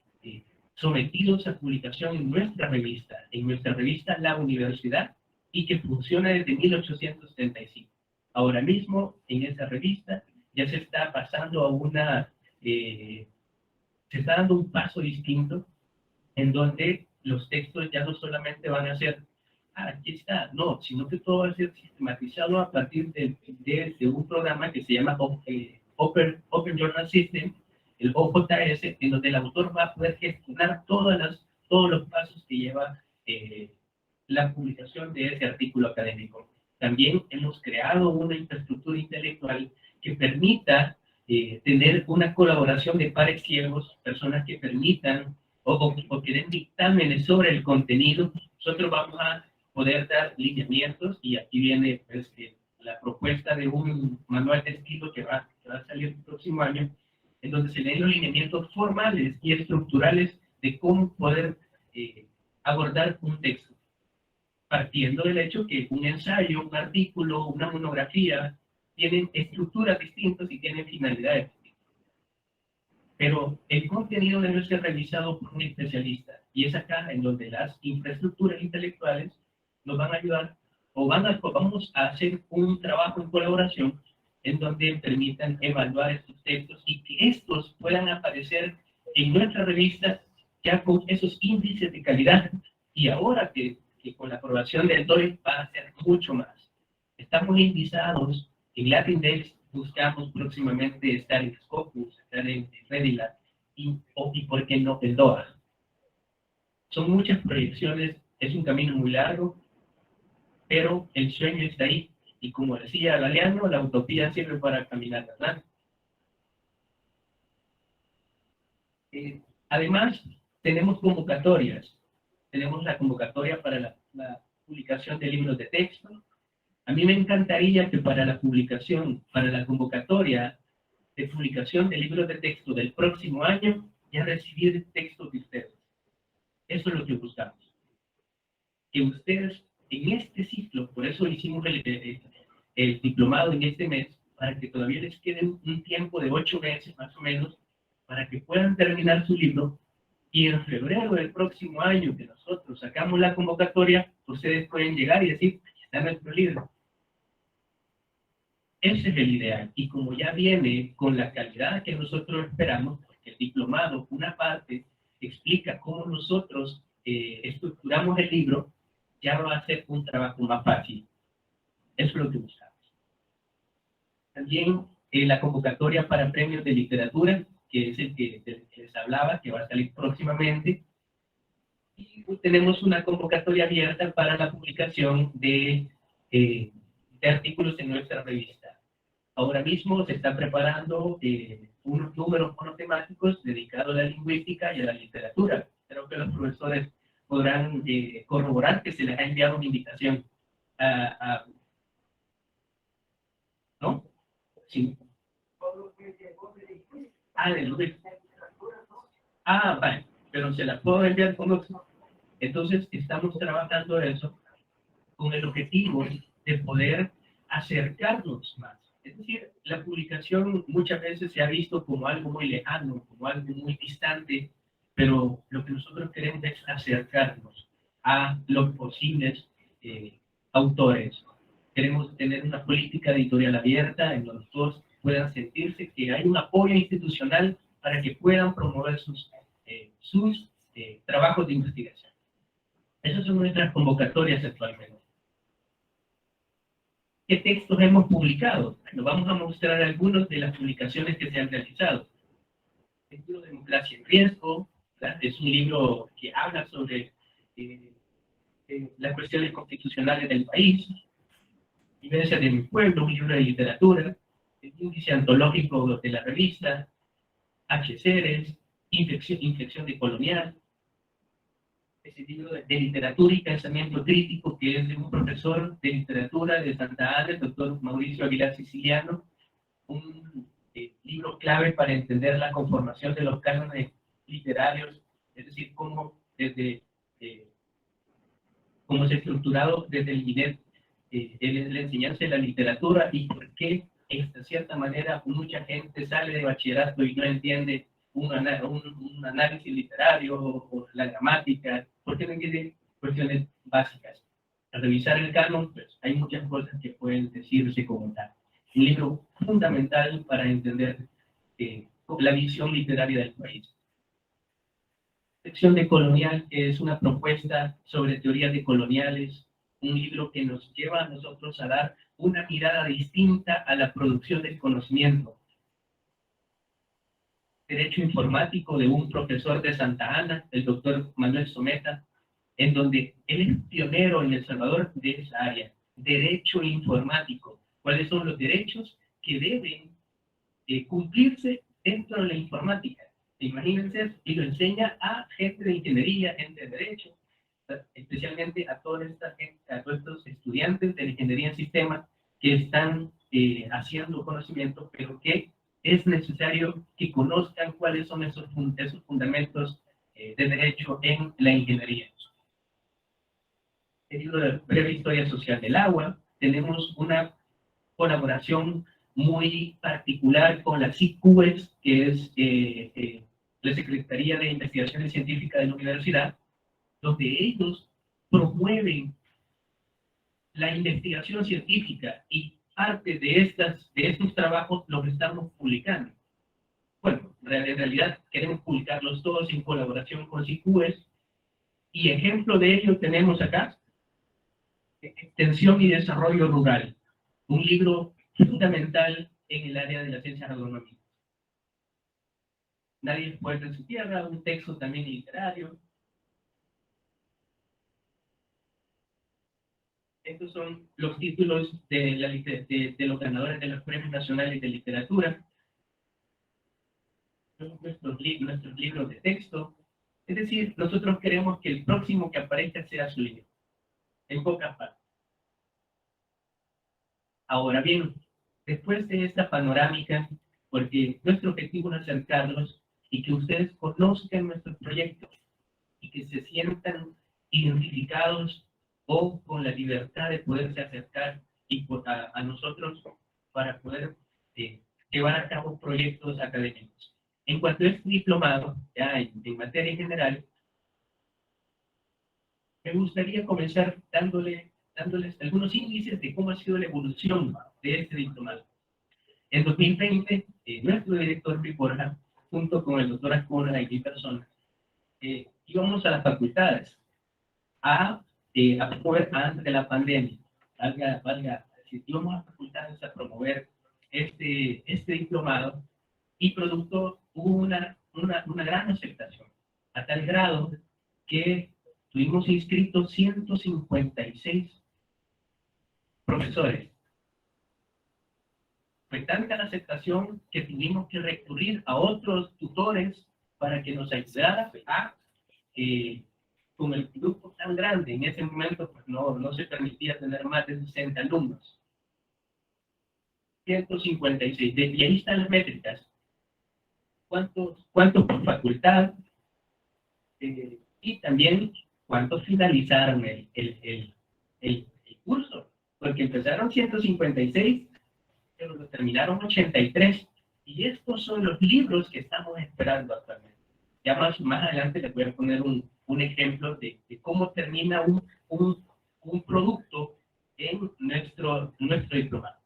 sometidos a publicación en nuestra revista La Universidad, y que funciona desde 1875. Ahora mismo, en esa revista, ya se está pasando a se está dando un paso distinto, en donde los textos ya no solamente van a ser, aquí está, no, sino que todo va a ser sistematizado a partir de un programa que se llama Open Journal System, el OJS, en donde el autor va a poder gestionar todos los pasos que lleva la publicación de ese artículo académico. También hemos creado una infraestructura intelectual que permita tener una colaboración de pares ciegos, personas que permitan o que den dictámenes sobre el contenido. Nosotros vamos a poder dar lineamientos, y aquí viene pues, la propuesta de un manual de estilo que va a salir el próximo año, en donde se den los lineamientos formales y estructurales de cómo poder abordar un texto, partiendo del hecho que un ensayo, un artículo, una monografía tienen estructuras distintas y tienen finalidades distintas. Pero el contenido debe ser revisado por un especialista, y es acá en donde las infraestructuras intelectuales nos van a ayudar, o vamos a hacer un trabajo en colaboración en donde permitan evaluar estos textos y que estos puedan aparecer en nuestra revista ya con esos índices de calidad. Y ahora que con la aprobación del DOI va a ser mucho más. Estamos indizados en Latindex, buscamos próximamente estar en Scopus, estar en Redilat y por qué no el DOA. Son muchas proyecciones, es un camino muy largo, pero el sueño está ahí. Y como decía Galeano, la utopía sirve para caminar, ¿verdad? Además, tenemos convocatorias. tenemos la convocatoria para la publicación de libros de texto. A mí me encantaría que para la convocatoria de publicación de libros de texto del próximo año, ya recibir textos de ustedes. Eso es lo que buscamos. Que ustedes en este ciclo, por eso hicimos el diplomado en este mes, para que todavía les quede un tiempo de 8 meses más o menos, para que puedan terminar su libro, y en febrero del próximo año que nosotros sacamos la convocatoria, ustedes pueden llegar y decir, aquí está nuestro libro. Ese es el ideal, y como ya viene con la calidad que nosotros esperamos, porque el diplomado, una parte, explica cómo nosotros estructuramos el libro, ya va a ser un trabajo más fácil. Eso es lo que buscamos. También la convocatoria para premios de literatura, que es el que les hablaba, que va a salir próximamente. Y tenemos una convocatoria abierta para la publicación de artículos en nuestra revista. Ahora mismo se está preparando unos números monotemáticos dedicados a la lingüística y a la literatura. Creo que los profesores podrán corroborar que se les ha enviado una invitación ¿no? Sí. Vale, pero se la puedo enviar con otro. Entonces, estamos trabajando eso con el objetivo de poder acercarnos más. Es decir, la publicación muchas veces se ha visto como algo muy lejano, como algo muy distante, pero lo que nosotros queremos es acercarnos a los posibles autores. Queremos tener una política editorial abierta en donde todos puedan sentirse que hay un apoyo institucional para que puedan promover sus trabajos de investigación. Esas son nuestras convocatorias actualmente. ¿Qué textos hemos publicado? Bueno, vamos a mostrar algunas de las publicaciones que se han realizado. El libro Democracia en Riesgo, ¿verdad? Es un libro que habla sobre las cuestiones constitucionales del país. Vivencia de mi pueblo, un libro de literatura. El índice antológico de la revista. H-Ceres, Inflexión decolonial. Ese libro de literatura y pensamiento crítico, que es de un profesor de literatura de Santa Ana, el doctor Mauricio Aguilar Siciliano, un libro clave para entender la conformación de los cánones literarios, es decir, cómo se ha estructurado desde el nivel la enseñanza de la literatura y por qué, de cierta manera, mucha gente sale de bachillerato y no entiende un análisis literario o la gramática, porque no entiende cuestiones básicas. Al revisar el canon, pues hay muchas cosas que pueden decirse como tal. Un libro fundamental para entender la visión literaria del país. Sección decolonial, que es una propuesta sobre teorías decoloniales, un libro que nos lleva a nosotros a dar una mirada distinta a la producción del conocimiento. Derecho informático de un profesor de Santa Ana, el doctor Manuel Someta, en donde él es pionero en El Salvador de esa área. Derecho informático. ¿Cuáles son los derechos que deben cumplirse dentro de la informática? Imagínense, y lo enseña a gente de ingeniería, gente de derecho, especialmente a toda esta gente, a todos estos estudiantes de la ingeniería en sistemas que están haciendo conocimiento, pero que es necesario que conozcan cuáles son esos fundamentos de derecho en la ingeniería. El libro de Breve Historia Social del Agua, tenemos una colaboración muy particular con la CICUES, que es la Secretaría de Investigaciones Científicas de la Universidad, donde ellos promueven la investigación científica y parte de estos trabajos los estamos publicando. Bueno, en realidad queremos publicarlos todos en colaboración con CICUES, y ejemplo de ello tenemos acá, Extensión y Desarrollo Rural, un libro fundamental en el área de las ciencias agronómicas. Nadie es poeta en su tierra, un texto también literario. Estos son los títulos de los ganadores de los premios nacionales de literatura. Nuestros libros de texto. Es decir, nosotros queremos que el próximo que aparezca sea su libro, en pocas palabras. Ahora bien, después de esta panorámica, porque nuestro objetivo es acercarlos y que ustedes conozcan nuestros proyectos y que se sientan identificados o con la libertad de poderse acercar a nosotros para poder llevar a cabo proyectos académicos. En cuanto a este diplomado, ya en materia general, me gustaría comenzar dándoles algunos índices de cómo ha sido la evolución de este diplomado. En 2020, nuestro director Piporja, junto con el doctor Ascona y mi persona, íbamos a las facultades a promover antes de la pandemia, íbamos a las facultades a promover este diplomado y producto hubo una gran aceptación, a tal grado que tuvimos inscritos 156 profesores. Fue tanta la aceptación que tuvimos que recurrir a otros tutores para que nos ayudaran a, con el grupo tan grande. En ese momento pues no se permitía tener más de 60 alumnos. 156. Y ahí están las métricas. ¿Cuántos por facultad? Y también cuántos finalizaron el curso. Porque empezaron 156, pero lo terminaron 83. Y estos son los libros que estamos esperando actualmente. Ya más adelante les voy a poner un ejemplo de cómo termina un producto en nuestro diplomado.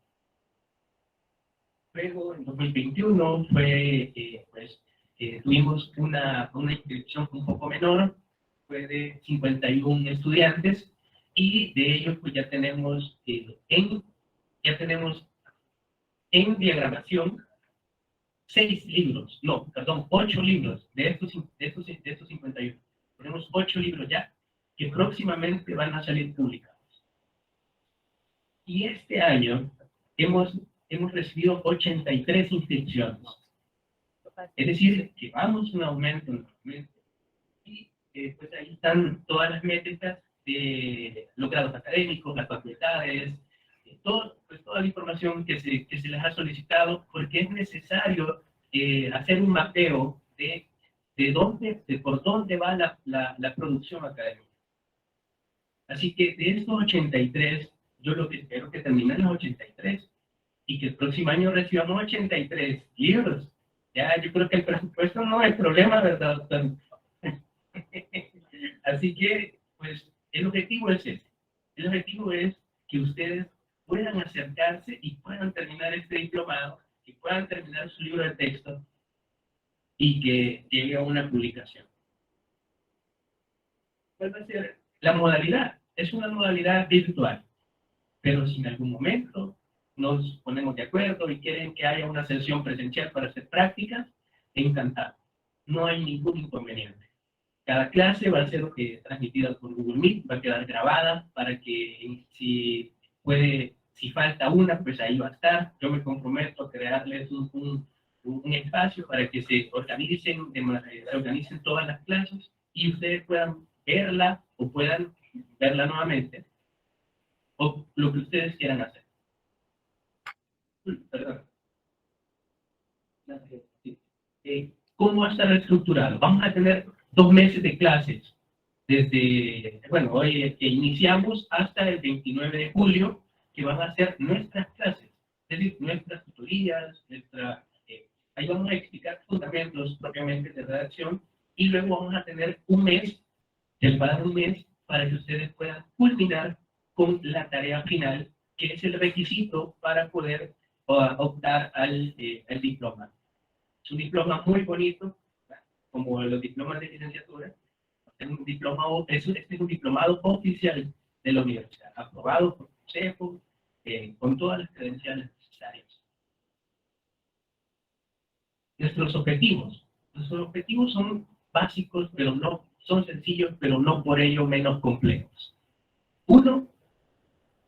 Luego, en 2021, tuvimos una inscripción un poco menor, fue de 51 estudiantes, y de ellos pues ya tenemos en diagramación 8 libros de estos 51. Tenemos 8 libros ya que próximamente van a salir publicados. Y este año hemos recibido 83 inscripciones. Es decir, que vamos un aumento normalmente. Y pues ahí están todas las métricas de los grados académicos, las facultades, toda la información que se les ha solicitado, porque es necesario hacer un mapeo de por dónde va la producción académica. Así que de estos 83, yo lo que espero que terminen los 83 y que el próximo año recibamos 83 libros. Ya, yo creo que el presupuesto no es el problema, ¿verdad, doctor? Así que, pues, el objetivo es ese. El objetivo es que ustedes puedan acercarse y puedan terminar este diplomado, y puedan terminar su libro de texto y que llegue a una publicación. ¿Cuál va a ser la modalidad? Es una modalidad virtual, pero si en algún momento nos ponemos de acuerdo y quieren que haya una sesión presencial para hacer prácticas, encantado. No hay ningún inconveniente. Cada clase va a ser transmitida por Google Meet, va a quedar grabada para que si falta una, pues ahí va a estar. Yo me comprometo a crearles un espacio para que se organicen todas las clases y ustedes puedan verla o puedan verla nuevamente, o lo que ustedes quieran hacer. Perdón. ¿Cómo va a estar estructurado? Vamos a tener 2 meses de clases, desde, hoy que iniciamos hasta el 29 de julio, que van a ser nuestras clases, es decir, nuestras tutorías, ahí vamos a explicar fundamentos propiamente de redacción, y luego vamos a tener un mes, les va a dar un mes para que ustedes puedan culminar con la tarea final, que es el requisito para poder optar al diploma. Es un diploma muy bonito, como los diplomas de licenciatura. Es un diplomado oficial de la universidad, aprobado por consejo, con todas las credenciales necesarias. Nuestros objetivos son básicos, pero no son sencillos, pero no por ello menos complejos. 1,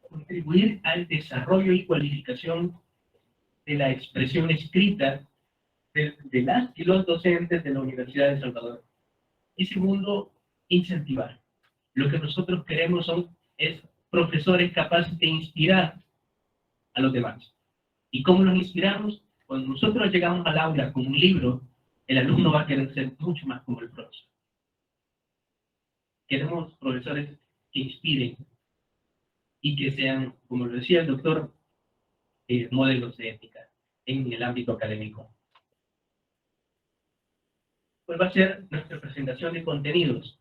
contribuir al desarrollo y cualificación de la expresión escrita de las y los docentes de la Universidad de El Salvador. Y segundo, incentivar. Lo que nosotros queremos es profesores capaces de inspirar a los demás. ¿Y cómo los inspiramos? Cuando nosotros llegamos al aula con un libro, el alumno va a querer ser mucho más como el profesor. Queremos profesores que inspiren y que sean, como lo decía el doctor, modelos de ética en el ámbito académico. Pues va a ser nuestra presentación de contenidos.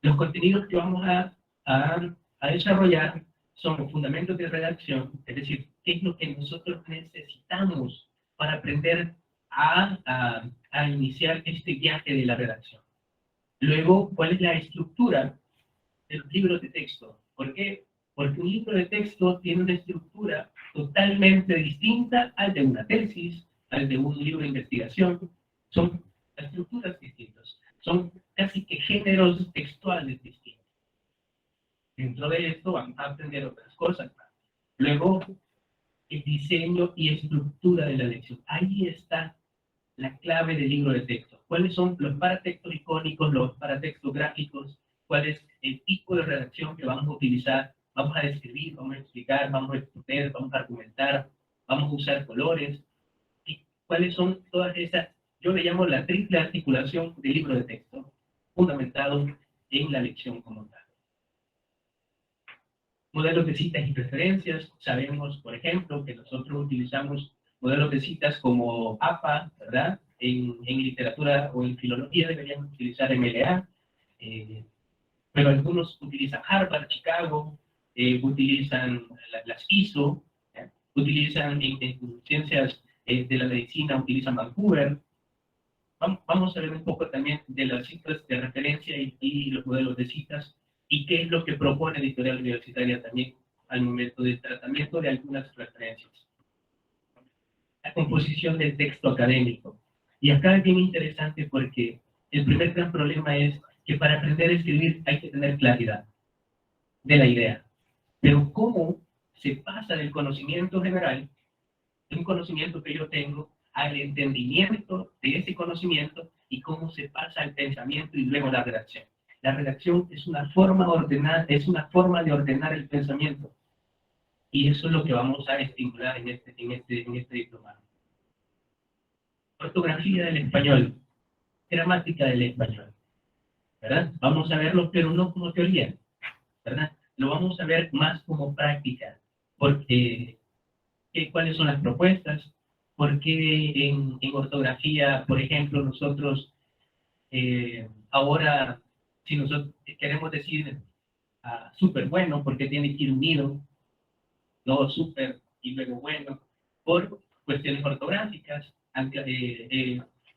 Los contenidos que vamos a desarrollar son los fundamentos de redacción, es decir, qué es lo que nosotros necesitamos para aprender a iniciar este viaje de la redacción. Luego, ¿cuál es la estructura de los libros de texto? ¿Por qué? Porque un libro de texto tiene una estructura totalmente distinta al de una tesis, al de un libro de investigación. Son estructuras distintas, son casi que géneros textuales distintos. Dentro de esto vamos a aprender otras cosas. Luego, el diseño y estructura de la lección. Ahí está la clave del libro de texto. ¿Cuáles son los paratextos icónicos, los paratextos gráficos? ¿Cuál es el tipo de redacción que vamos a utilizar? Vamos a describir, vamos a explicar, vamos a exponer, vamos a argumentar, vamos a usar colores. ¿Y cuáles son todas esas? Yo le llamo la triple articulación del libro de texto, fundamentado en la lección como tal. Modelos de citas y referencias. Sabemos, por ejemplo, que nosotros utilizamos modelos de citas como APA, ¿verdad? En literatura o en filología deberíamos utilizar MLA, pero algunos utilizan Harvard, Chicago, utilizan las ISO, utilizan en ciencias de la medicina, utilizan Vancouver. Vamos a ver un poco también de las citas de referencia y los modelos de citas y qué es lo que propone la editorial universitaria también al momento del tratamiento de algunas referencias. La composición del texto académico. Y acá es bien interesante porque el primer gran problema es que para aprender a escribir hay que tener claridad de la idea. Pero ¿cómo se pasa del conocimiento general, de un conocimiento que yo tengo, al entendimiento de ese conocimiento y cómo se pasa al pensamiento y luego la redacción? La redacción es una forma de ordenar el pensamiento. Y eso es lo que vamos a estimular en este diplomado. Ortografía del español, gramática del español, ¿verdad? Vamos a verlo, pero no como teoría, ¿verdad? Lo vamos a ver más como práctica, porque cuáles son las propuestas, porque en ortografía, por ejemplo, nosotros ahora, si nosotros queremos decir súper bueno, porque tiene que ir unido, no súper y luego bueno, por cuestiones ortográficas,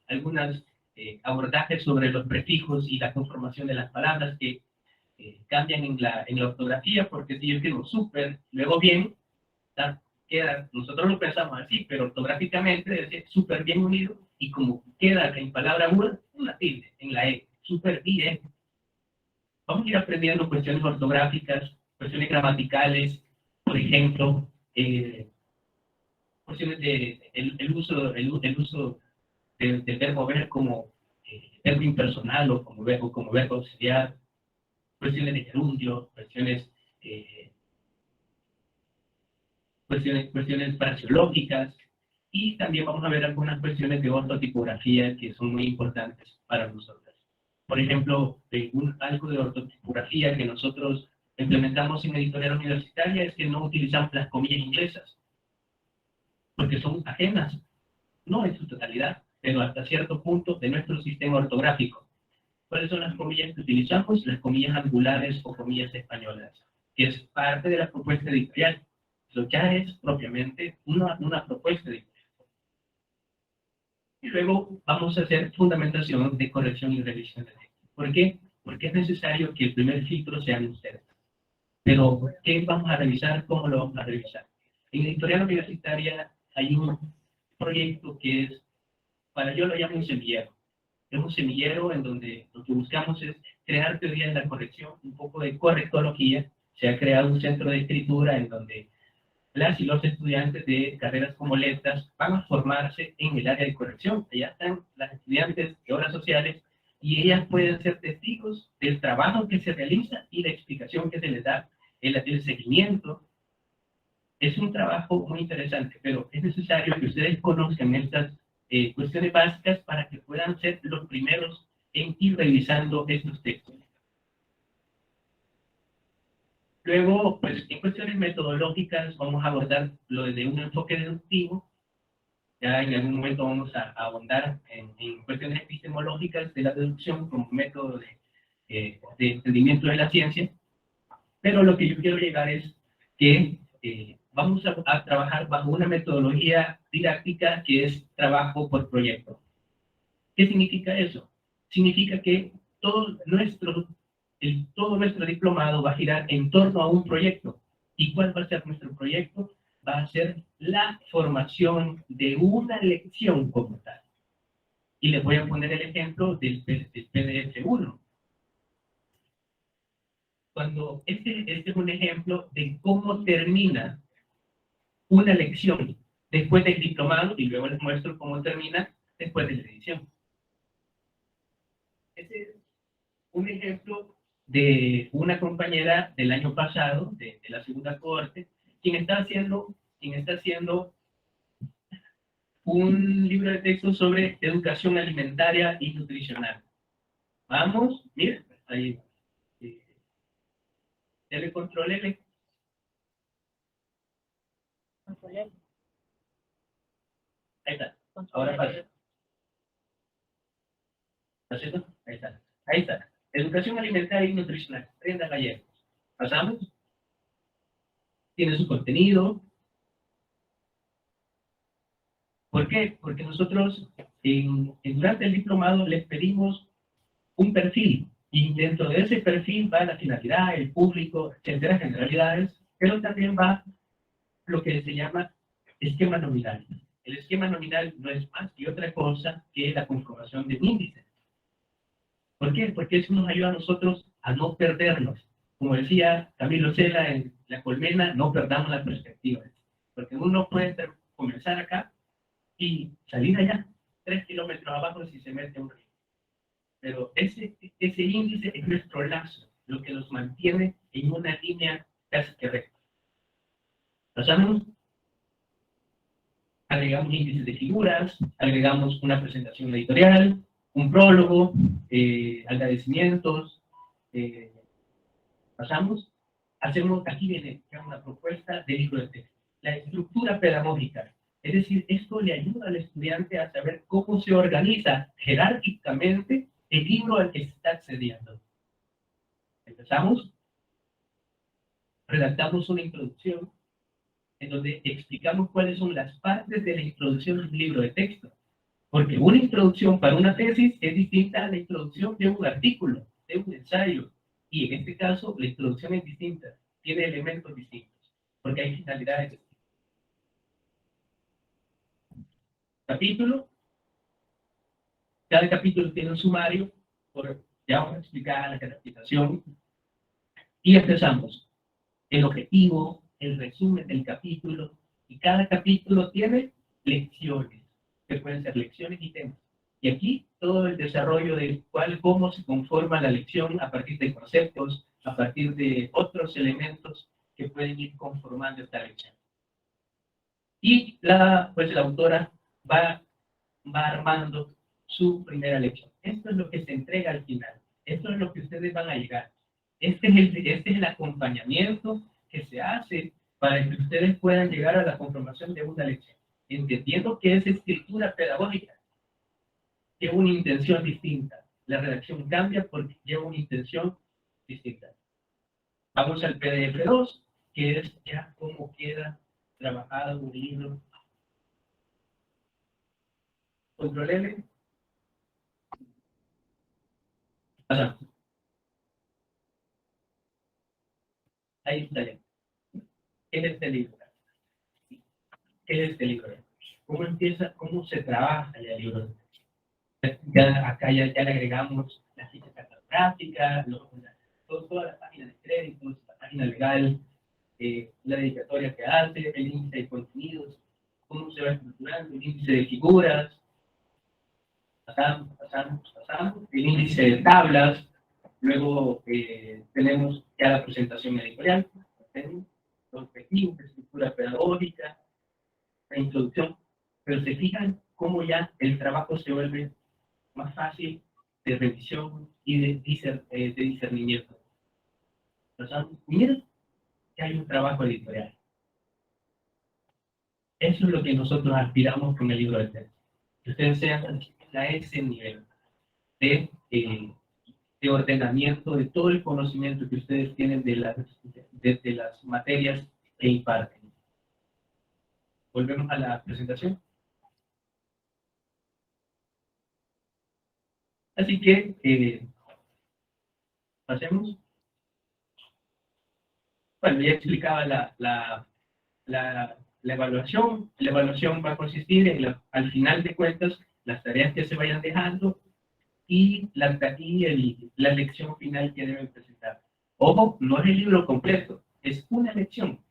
algunos abordajes sobre los prefijos y la conformación de las palabras que cambian en la ortografía, porque si yo escribo súper, luego bien, queda, nosotros lo pensamos así, pero ortográficamente es súper bien unido, y como queda en palabra una tilde en la E, súper bien. Vamos a ir aprendiendo cuestiones ortográficas, cuestiones gramaticales, por ejemplo, cuestiones de el uso del verbo ver como verbo impersonal o como verbo auxiliar, cuestiones de gerundio, cuestiones fraseológicas, y también vamos a ver algunas cuestiones de ortotipografía que son muy importantes para nosotros. Por ejemplo, algo de ortotipografía que nosotros implementamos en editorial universitaria es que no utilizamos las comillas inglesas, porque son ajenas, no en su totalidad, pero hasta cierto punto de nuestro sistema ortográfico. ¿Cuáles son las comillas que utilizamos? Las comillas angulares o comillas españolas, que es parte de la propuesta editorial. Eso ya es propiamente una propuesta editorial. Y luego vamos a hacer fundamentación de corrección y revisión de texto. ¿Por qué? Porque es necesario que el primer filtro sean ustedes. Pero, ¿qué vamos a revisar? ¿Cómo lo vamos a revisar? En la editorial universitaria hay un proyecto que es, yo lo llamo un semillero. Es un semillero en donde lo que buscamos es crear teoría de la corrección, un poco de correctología. Se ha creado un centro de escritura en donde las y los estudiantes de carreras como letras van a formarse en el área de corrección. Allá están las estudiantes de obras sociales y ellas pueden ser testigos del trabajo que se realiza y la explicación que se les da, el seguimiento. Es un trabajo muy interesante, pero es necesario que ustedes conozcan estas cuestiones básicas para que puedan ser los primeros en ir revisando estos textos. Luego, pues, en cuestiones metodológicas vamos a abordar lo desde un enfoque deductivo. Ya en algún momento vamos a ahondar en cuestiones epistemológicas de la deducción como método de entendimiento de la ciencia. Pero lo que yo quiero llegar es que vamos a trabajar bajo una metodología didáctica que es trabajo por proyecto. ¿Qué significa eso? Significa que todo nuestro diplomado va a girar en torno a un proyecto. ¿Y cuál va a ser nuestro proyecto? Va a ser la formación de una lección como tal. Y les voy a poner el ejemplo del PDF-1. Cuando este es un ejemplo de cómo termina una lección después del diplomado, y luego les muestro cómo termina después de la edición. Este es un ejemplo de una compañera del año pasado, de la segunda cohorte, quien está haciendo un libro de texto sobre educación alimentaria y nutricional. Vamos, miren, ahí. Dele control L. Control L. Ahí está. Control Ahora L. pasa. ¿Está haciendo? Ahí está. Ahí está. Educación alimentaria y nutricional. 30 gallegos. ¿Pasamos? Tiene su contenido. ¿Por qué? Porque nosotros durante el diplomado les pedimos un perfil. Y dentro de ese perfil va la finalidad, el público, etcétera, generalidades, pero también va lo que se llama esquema nominal. El esquema nominal no es más que otra cosa que la comprobación de un índice. ¿Por qué? Porque eso nos ayuda a nosotros a no perdernos. Como decía Camilo Cela en La Colmena, no perdamos la perspectiva. Porque uno puede comenzar acá y salir allá, 3 kilómetros abajo si se mete un río. Pero ese índice es nuestro lazo, lo que nos mantiene en una línea casi que recta. ¿Pasamos? Agregamos índices de figuras, agregamos una presentación editorial, un prólogo, agradecimientos. Pasamos, aquí viene una propuesta de libro de texto. La estructura pedagógica. Es decir, esto le ayuda al estudiante a saber cómo se organiza jerárquicamente el libro al que se está accediendo. Empezamos, redactamos una introducción en donde explicamos cuáles son las partes de la introducción de un libro de texto. Porque una introducción para una tesis es distinta a la introducción de un artículo, de un ensayo. Y en este caso, la introducción es distinta, tiene elementos distintos, porque hay finalidades distintas. Capítulo. Cada capítulo tiene un sumario, ya vamos a explicar la caracterización. Y empezamos. El objetivo, el resumen del capítulo, y cada capítulo tiene lecciones, que pueden ser lecciones y temas. Y aquí todo el desarrollo de cómo se conforma la lección a partir de conceptos, a partir de otros elementos que pueden ir conformando esta lección. Y la autora va armando su primera lección. Esto es lo que se entrega al final. Esto es lo que ustedes van a llegar. Este es el acompañamiento que se hace para que ustedes puedan llegar a la conformación de una lección, entendiendo que es escritura pedagógica, que una intención distinta. La redacción cambia porque lleva una intención distinta. Vamos al PDF2, que es ya cómo queda trabajado un libro. Control L. Pasamos. Ahí está ya. ¿Qué es este libro? ¿Qué es este libro? ¿Cómo empieza? ¿Cómo se trabaja el libro? Acá ya le agregamos la ficha cartográfica, toda la página de créditos, la página legal, la dedicatoria que hace, el índice de contenidos, cómo se va estructurando, el índice de figuras. pasamos, el índice de tablas, luego tenemos ya la presentación editorial, los objetivos, la estructura pedagógica, la introducción, pero se fijan cómo ya el trabajo se vuelve más fácil de revisión y de discernimiento. Miren que hay un trabajo editorial. Eso es lo que nosotros aspiramos con el libro de texto. Que ustedes sean a ese nivel de ordenamiento de todo el conocimiento que ustedes tienen de las materias que imparten. Volvemos a la presentación. Así que, pasemos. Bueno, ya explicaba la evaluación. La evaluación va a consistir en, al final de cuentas, las tareas que se vayan dejando y la lección final que deben presentar. Ojo, no es el libro completo, es una lección,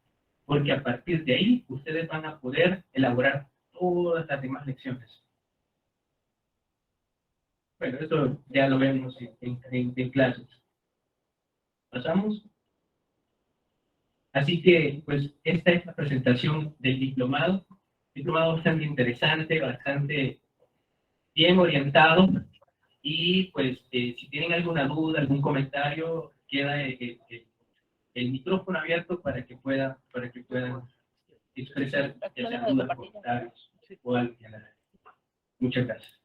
porque a partir de ahí ustedes van a poder elaborar todas las demás lecciones. Bueno, esto ya lo vemos en clases. ¿Pasamos? Así que, pues, esta es la presentación del diplomado. Diplomado bastante interesante, bastante bien orientado. Y, pues, si tienen alguna duda, algún comentario, queda el micrófono abierto para que puedan expresar esas dudas, comentarios o algo. Muchas gracias.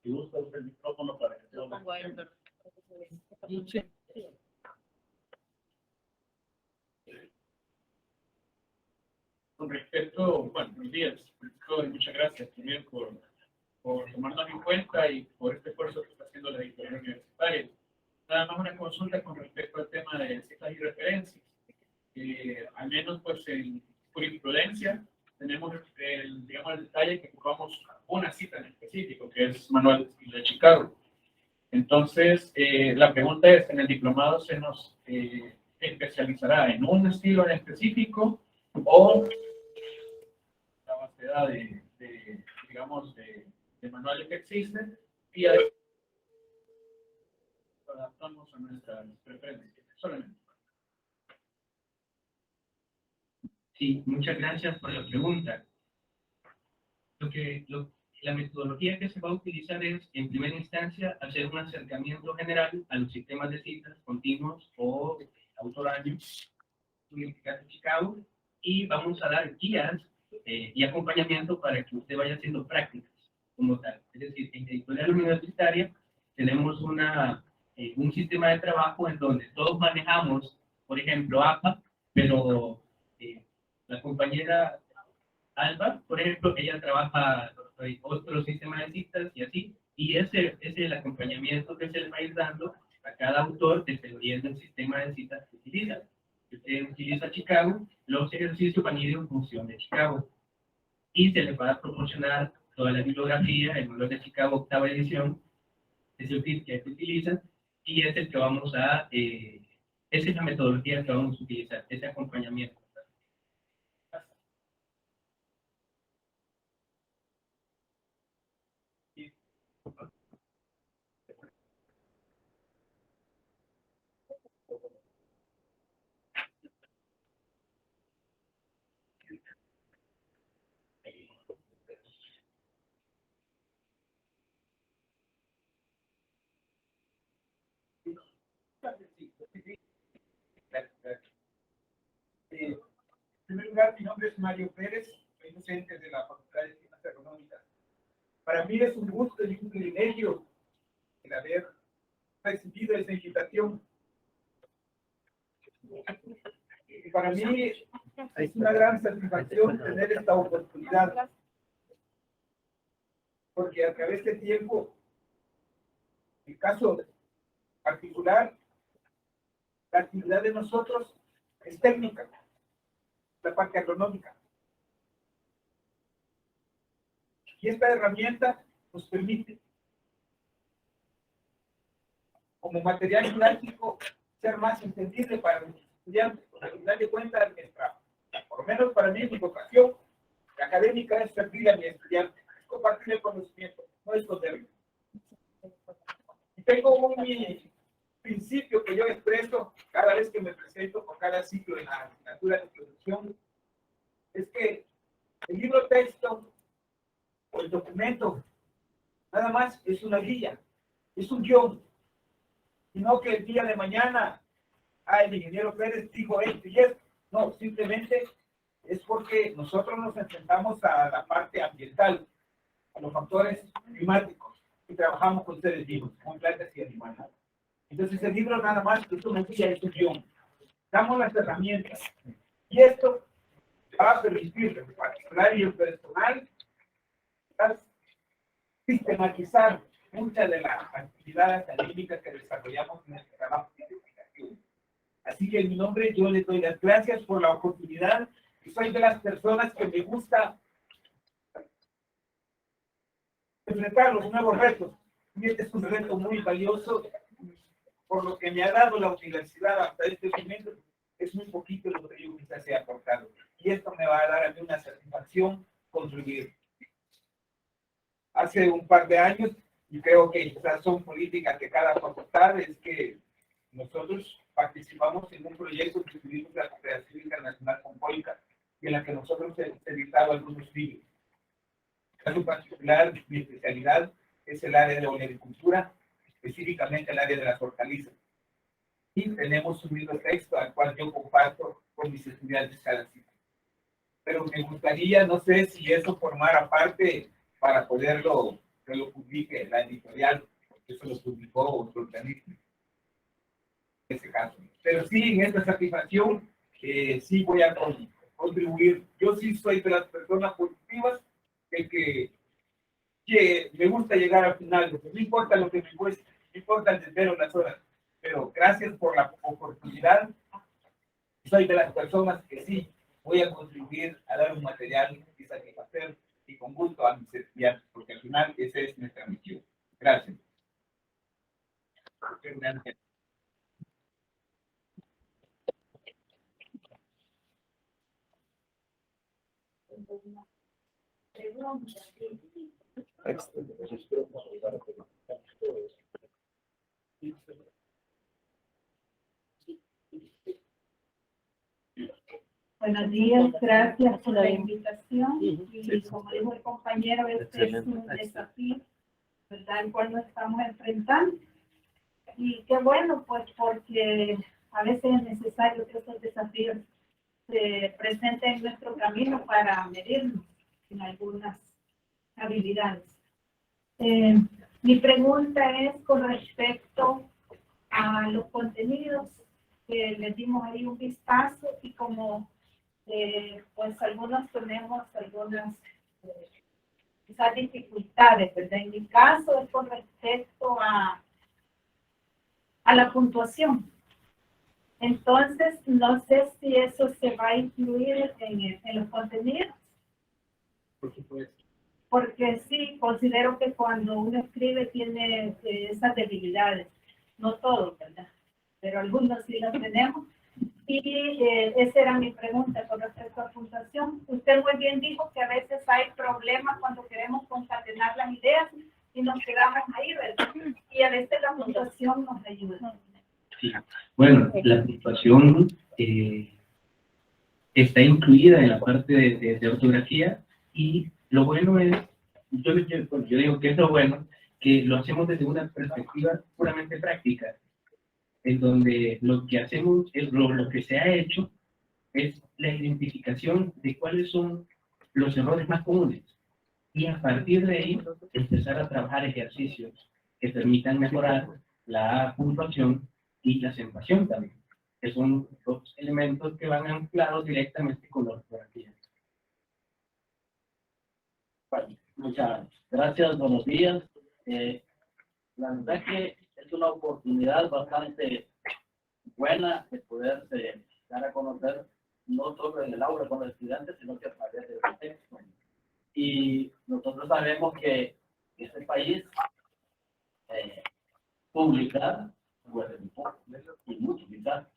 Si gusta usar el micrófono para que se oiga. Con respecto, bueno, buenos días. Muchas gracias también por tomarnos en cuenta y por este esfuerzo que está haciendo la editorial universitaria. Nada más una consulta con respecto al tema de citas y referencias. Al menos pues en jurisprudencia tenemos el detalle que ocupamos una cita en específico, que es Manuel de Chicago. Entonces, la pregunta es, ¿en el diplomado se nos especializará en un estilo en específico o la base de datos de manuales que existen y adaptamos a nuestras preferencias solamente? Sí, muchas gracias por la pregunta. La metodología que se va a utilizar es, en primera instancia, hacer un acercamiento general a los sistemas de citas continuos o autoráneos Universidad de Chicago, y vamos a dar guías y acompañamiento para que usted vaya haciendo prácticas como tal. Es decir, en la editorial universitaria tenemos un sistema de trabajo en donde todos manejamos, por ejemplo, APA, pero la compañera Alba, por ejemplo, ella trabaja otro sistema de citas y así, y ese es el acompañamiento que se le va a ir dando a cada autor dependiendo del sistema de citas que utiliza. Si usted utiliza Chicago, los ejercicios van a ir en función de Chicago, y se les va a proporcionar toda la bibliografía, el manual de Chicago octava edición, es el que se utiliza, y es el que vamos a, esa es la metodología que vamos a utilizar, ese acompañamiento. En primer lugar, mi nombre es Mario Pérez, soy docente de la Facultad de Ciencias Agronómicas. Para mí es un gusto y un privilegio el haber recibido esa invitación. Y para mí es una gran satisfacción tener esta oportunidad, porque a través del tiempo el caso particular, la actividad de nosotros es técnica, la parte agronómica. Y esta herramienta nos permite, como material didáctico, ser más entendible para los estudiantes. Al final de cuentas, por lo menos para mí, mi vocación académica es servir a mi estudiante, es compartir el conocimiento, no esconderlo. Y tengo un principio que yo expreso cada vez que me presento con cada ciclo en la asignatura de introducción, es que el libro texto o el documento nada más es una guía, es un guión, sino que el día de mañana, el ingeniero Pérez dijo esto y esto. No, simplemente es porque nosotros nos enfrentamos a la parte ambiental, a los factores climáticos, y trabajamos con seres vivos, con plantas y animales. Entonces el libro nada más es una guía, es un guión. Damos las herramientas. Y esto va a permitir, en particular y en personal, sistematizar muchas de las actividades académicas que desarrollamos en este trabajo de investigación. Así que en mi nombre yo les doy las gracias por la oportunidad y soy de las personas que me gusta enfrentar los nuevos retos. Y este es un reto muy valioso, por lo que me ha dado la universidad hasta este momento. Es muy poquito lo que yo quizás he aportado. Y esto me va a dar a mí una satisfacción contribuir. Hace un par de años, y creo que quizás son políticas de cada facultad, es que nosotros participamos en un proyecto que tuvimos la Cooperación Internacional con Polca, y en la que nosotros hemos editado algunos libros. En caso particular, mi especialidad es el área de la agricultura, específicamente el área de las hortalizas. Y tenemos un libro de texto al cual yo comparto con mis estudiantes cada ciclo. Pero me gustaría, no sé si eso formara parte para poderlo, que lo publique la editorial, porque eso lo publicó otro organismo, en ese caso. Pero sí, en esta satisfacción, sí voy a contribuir. Yo sí soy de las personas positivas, que me gusta llegar al final, no importa lo que me cueste, no importa el desvelo, las horas, pero gracias por la oportunidad. Soy de las personas que sí voy a contribuir a dar un material y satisfacer y con gusto a mis estudiantes, porque al final esa es nuestra misión. Gracias. Gracias. Buenos días, gracias por la invitación. Y como dijo el compañero, este es un desafío, ¿verdad?, el cual nos estamos enfrentando. Y qué bueno, pues, porque a veces es necesario que esos desafíos se presenten en nuestro camino para medirnos en algunas habilidades. Mi pregunta es con respecto a los contenidos que les dimos ahí un vistazo y como pues algunos tenemos algunas quizás dificultades, ¿verdad? En mi caso es con respecto a la puntuación. Entonces, no sé si eso se va a incluir en los contenidos. Por supuesto. Porque sí, considero que cuando uno escribe tiene esas debilidades. No todos, ¿verdad? Pero algunos sí las tenemos. Y esa era mi pregunta con respecto a puntuación. Usted muy bien dijo que a veces hay problemas cuando queremos concatenar las ideas y nos quedamos ahí, ¿verdad? Y a veces la puntuación nos ayuda. Sí. Bueno, la puntuación está incluida en la parte de ortografía y lo bueno es, yo digo que es lo bueno, que lo hacemos desde una perspectiva puramente práctica, en donde lo que hacemos es lo que se ha hecho es la identificación de cuáles son los errores más comunes y a partir de ahí empezar a trabajar ejercicios que permitan mejorar la puntuación y la acentuación también, que son dos elementos que van anclados directamente con la ortografía. Bueno, muchas gracias, buenos días. La verdad que es una oportunidad bastante buena de poderse dar a conocer, no solo en el aula con los estudiantes, sino que a través del texto. Y nosotros sabemos que este país publicar pues y multiplicar.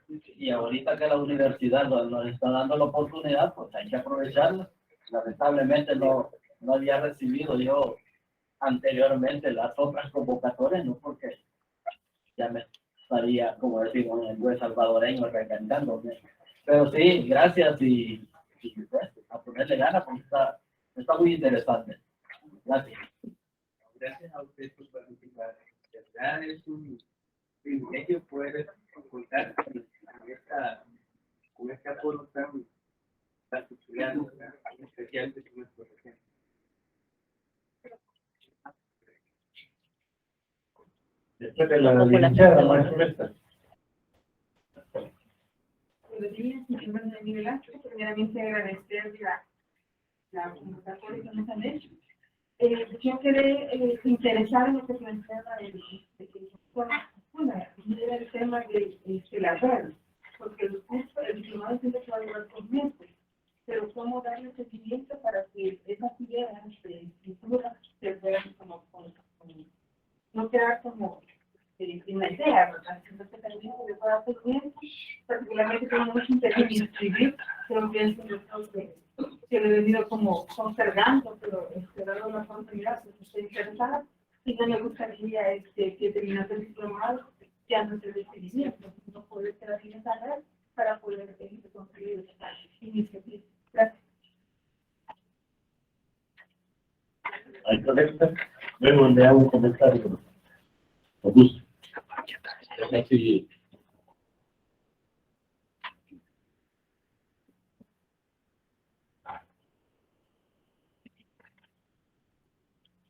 Y ahorita que la universidad nos está dando la oportunidad, pues hay que aprovecharla. Lamentablemente no había recibido yo anteriormente las otras convocatorias, no porque ya me estaría, como decimos en buen salvadoreño, recantándome. Pero sí, gracias y pues, a ponerle ganas porque está muy interesante. Gracias. Gracias a usted por participar. De verdad es un privilegio poder contar con esta foro tan particular, tan especial de nuestro región. Después de la licenciada, maestra. Buenos días, mi nombre es Daniel Velasco. Primeramente agradecer la convocatoria que nos han hecho. Yo quedé interesada en lo que planteaba el tema de la red, porque el curso, el diplomado siempre se va a llevar por meses, pero cómo darle seguimiento para que esas ideas de escritura se vean como no quedar como sin la idea, ¿verdad? Entonces también se le puede hacer bien, particularmente tengo mucho interés en escribir, creo que es un reto que lo he venido como conservando, pero dado la oportunidad, pues estoy interesada, y no me gustaría que terminase el diplomado ya no se decidiría, no poder quedar en esa red para poder construir esta iniciativa. Gracias. Hay colecta. Luego le hago un comentario. Con gusto. Sí.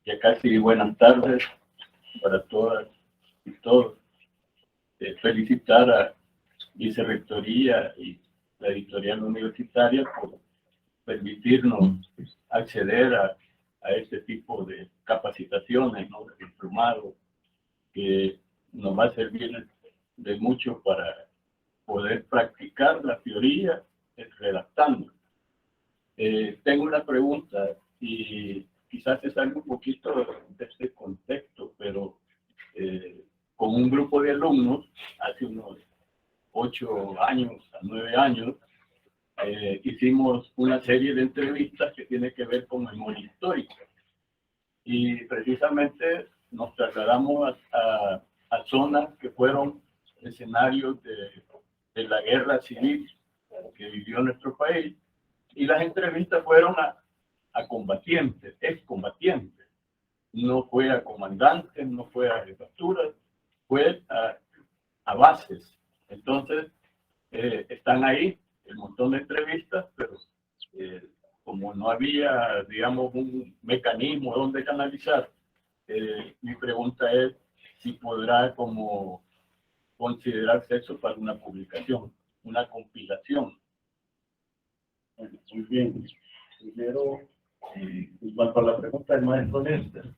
Ya casi buenas tardes para todas y todos. Felicitar a Vicerrectoría y la editorial universitaria por permitirnos acceder a este tipo de capacitaciones, ¿no? De diplomado, que nos va a servir de mucho para poder practicar la teoría redactando. Tengo una pregunta y quizás se salga un poquito de este contexto, pero con un grupo de alumnos, hace unos 8 años a 9 años, hicimos una serie de entrevistas que tiene que ver con memoria histórica. Y precisamente nos trasladamos a zonas que fueron escenarios de la guerra civil que vivió nuestro país. Y las entrevistas fueron a combatientes, excombatientes. No fue a comandantes, no fue a jefaturas, fue a bases. Entonces, están ahí el montón de entrevistas, pero como no había, digamos, un mecanismo donde canalizar, mi pregunta es si podrá como considerarse eso para una publicación, una compilación. Muy bien. Primero, en cuanto a la pregunta del maestro Néstor,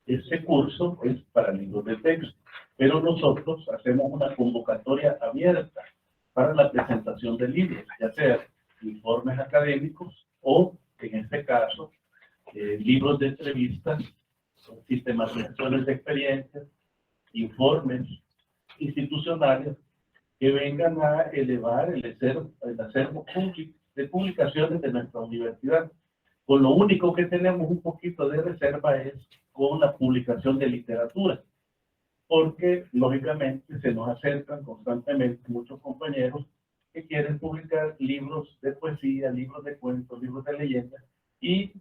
este curso es para libros de texto, pero nosotros hacemos una convocatoria abierta para la presentación de libros, ya sea informes académicos o, en este caso, libros de entrevistas, sistematizaciones de experiencias, informes institucionales que vengan a elevar el acervo de publicaciones de nuestra universidad. Con lo único que tenemos un poquito de reserva es con la publicación de literatura, porque lógicamente se nos acercan constantemente muchos compañeros que quieren publicar libros de poesía, libros de cuentos, libros de leyendas, y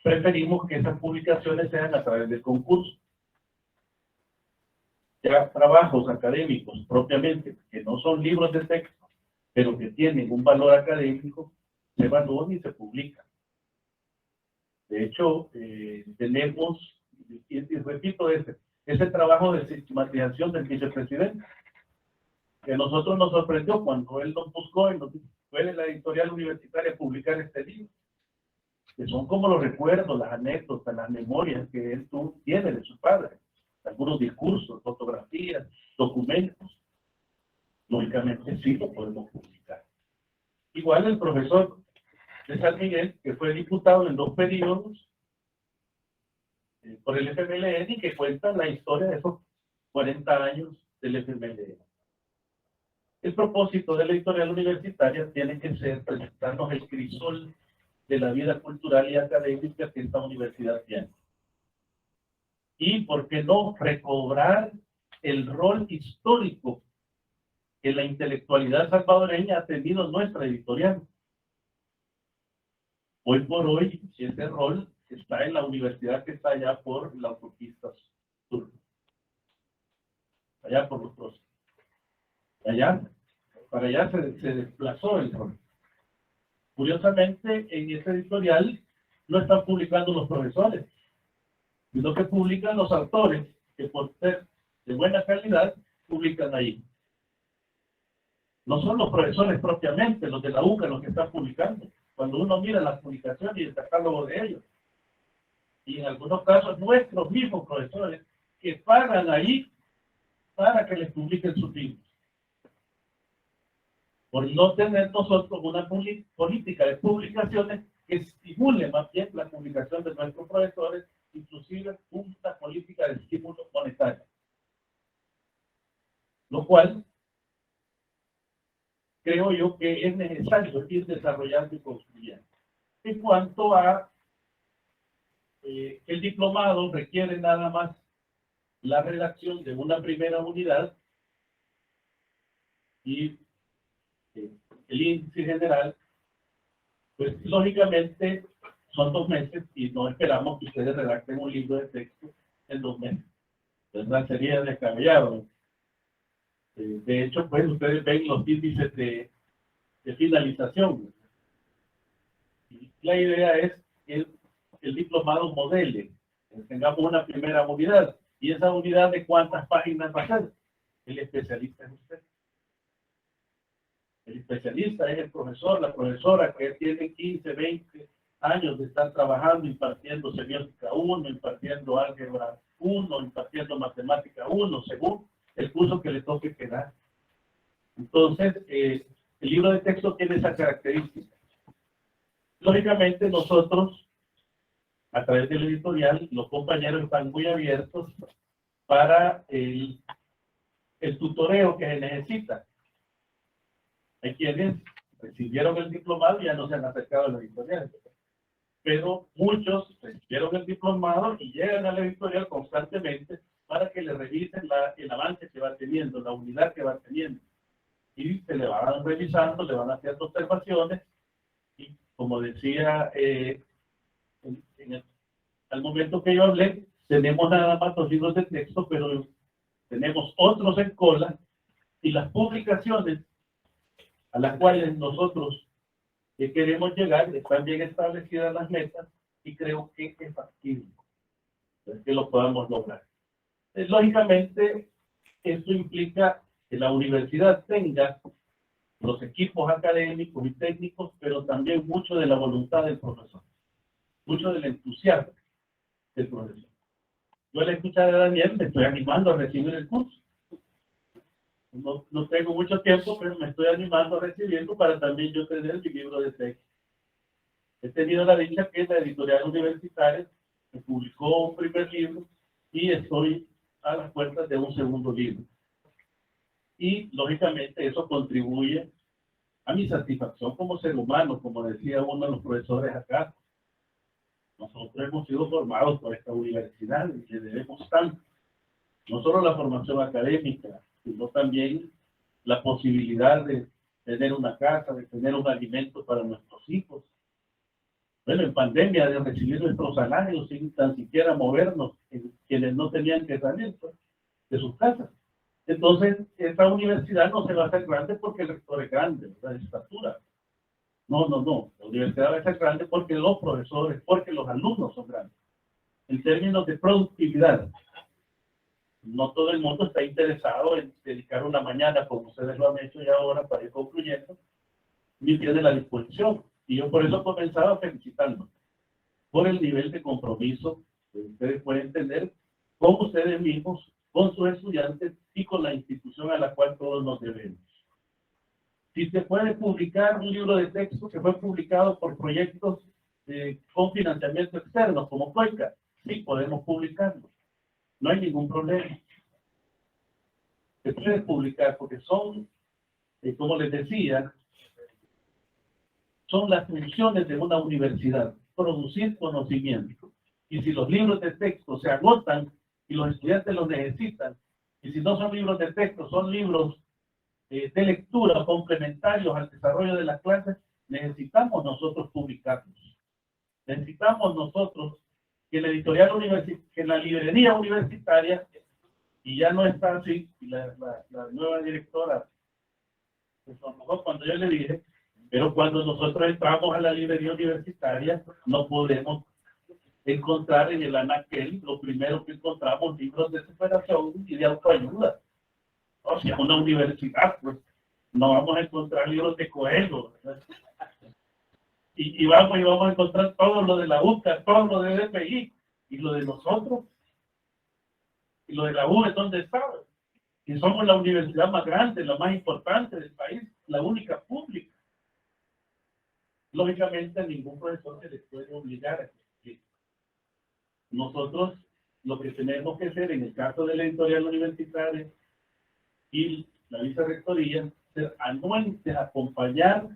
preferimos que esas publicaciones sean a través del concurso. Ya trabajos académicos propiamente, que no son libros de texto, pero que tienen un valor académico, se evalúan y se publican. De hecho, tenemos, y repito, ese trabajo de sistematización del vicepresidente, que a nosotros nos sorprendió cuando él nos buscó y nos dijo, fue de la editorial universitaria a publicar este libro, que son como los recuerdos, las anécdotas, las memorias que él tiene de su padre. algunos discursos, fotografías, documentos, lógicamente sí lo podemos publicar. Igual el profesor de San Miguel, que fue diputado en 2 periodos por el FMLN y que cuenta la historia de esos 40 años del FMLN. El propósito de la editorial universitaria tiene que ser presentarnos el crisol de la vida cultural y académica que esta universidad tiene. Y, ¿por qué no?, recobrar el rol histórico que la intelectualidad salvadoreña ha tenido en nuestra editorial. Hoy por hoy, ese rol está en la universidad que está allá por la autopista sur. Allá por los próximos. Allá, para allá se desplazó el rol. Curiosamente, en ese editorial no están publicando los profesores, sino que publican los autores, que por ser de buena calidad, publican ahí. No son los profesores propiamente, los de la UCA, los que están publicando. Cuando uno mira las publicaciones y el catálogo de ellos, y en algunos casos nuestros mismos profesores, que pagan ahí para que les publiquen sus libros. Por no tener nosotros una política de publicaciones que estimule más bien la publicación de nuestros profesores, inclusive una política de estímulo monetario. Lo cual creo yo que es necesario ir desarrollando y construyendo. En cuanto a el diplomado, requiere nada más la redacción de una primera unidad y el índice general, pues lógicamente son 2 meses y no esperamos que ustedes redacten un libro de texto en 2 meses. ¿Verdad? Sería descabellado. De hecho, pues ustedes ven los índices de finalización. Y la idea es que el diplomado modele, que tengamos una primera unidad. ¿Y esa unidad de cuántas páginas va a ser? El especialista es usted. El especialista es el profesor, la profesora que tiene 15, 20 años de estar trabajando, impartiendo semiótica 1, impartiendo álgebra 1, impartiendo matemática 1, según el curso que le toque quedar. Entonces, el libro de texto tiene esa característica. Lógicamente, nosotros, a través del editorial, los compañeros están muy abiertos para el tutoreo que se necesita. Hay quienes recibieron el diplomado y ya no se han acercado a la editorial. Pero muchos recibieron el diplomado y llegan a la editorial constantemente para que le revisen el avance que va teniendo, la unidad que va teniendo. Y se le van revisando, le van haciendo observaciones. Y como decía, al momento que yo hablé, tenemos nada más 2 libros de texto, pero tenemos otros en cola, y las publicaciones a las cuales nosotros queremos llegar, están bien establecidas las metas, y creo que es factible que lo podamos lograr. Lógicamente, esto implica que la universidad tenga los equipos académicos y técnicos, pero también mucho de la voluntad del profesor, mucho del entusiasmo del profesor. Yo al escuchar a Daniel me estoy animando a recibir el curso. No tengo mucho tiempo, pero me estoy animando a recibirlo para también yo tener mi libro de texto. He tenido la dicha que la editorial universitaria me publicó un primer libro y estoy a las puertas de un segundo libro. Y lógicamente eso contribuye a mi satisfacción como ser humano, como decía uno de los profesores acá. Nosotros hemos sido formados por esta universidad y le debemos tanto. No solo la formación académica, sino también la posibilidad de tener una casa, de tener un alimento para nuestros hijos. Bueno, en pandemia, de recibir nuestros salarios sin tan siquiera movernos, quienes no tenían que salir pues, de sus casas. Entonces, esta universidad no se va a hacer grande porque el rector es grande, de estatura. No. La universidad va a ser grande porque los profesores, porque los alumnos son grandes. En términos de productividad, no todo el mundo está interesado en dedicar una mañana, como ustedes lo han hecho ya ahora, para ir concluyendo, ni tiene la disposición. Y yo por eso comenzaba felicitando por el nivel de compromiso que ustedes pueden tener con ustedes mismos, con sus estudiantes y con la institución a la cual todos nos debemos. Si se puede publicar un libro de texto que fue publicado por proyectos con financiamiento externo, como COICA, sí podemos publicarlo. No hay ningún problema. Se puede publicar porque son, como les decía, son las funciones de una universidad, producir conocimiento. Y si los libros de texto se agotan y los estudiantes los necesitan, y si no son libros de texto, son libros de lectura complementarios al desarrollo de las clases, necesitamos nosotros publicarlos. Necesitamos nosotros que la editorial que la librería universitaria, y ya no está así, y la nueva directora, pues a lo mejor cuando yo le dije, pero cuando nosotros entramos a la librería universitaria, no podemos encontrar en el anaquel, lo primero que encontramos, libros de superación y de autoayuda. O sea, una universidad, pues, no vamos a encontrar libros de Coelho, ¿verdad? Y vamos a encontrar todo lo de la UCA, todo lo de DPI, y lo de nosotros, y lo de la UNE, ¿dónde está? Y somos la universidad más grande, la más importante del país, la única pública. Lógicamente, a ningún profesor se les puede obligar a que nosotros lo que tenemos que hacer en el caso de la editorial universitaria y la vicerrectoría, ser anuentes, acompañar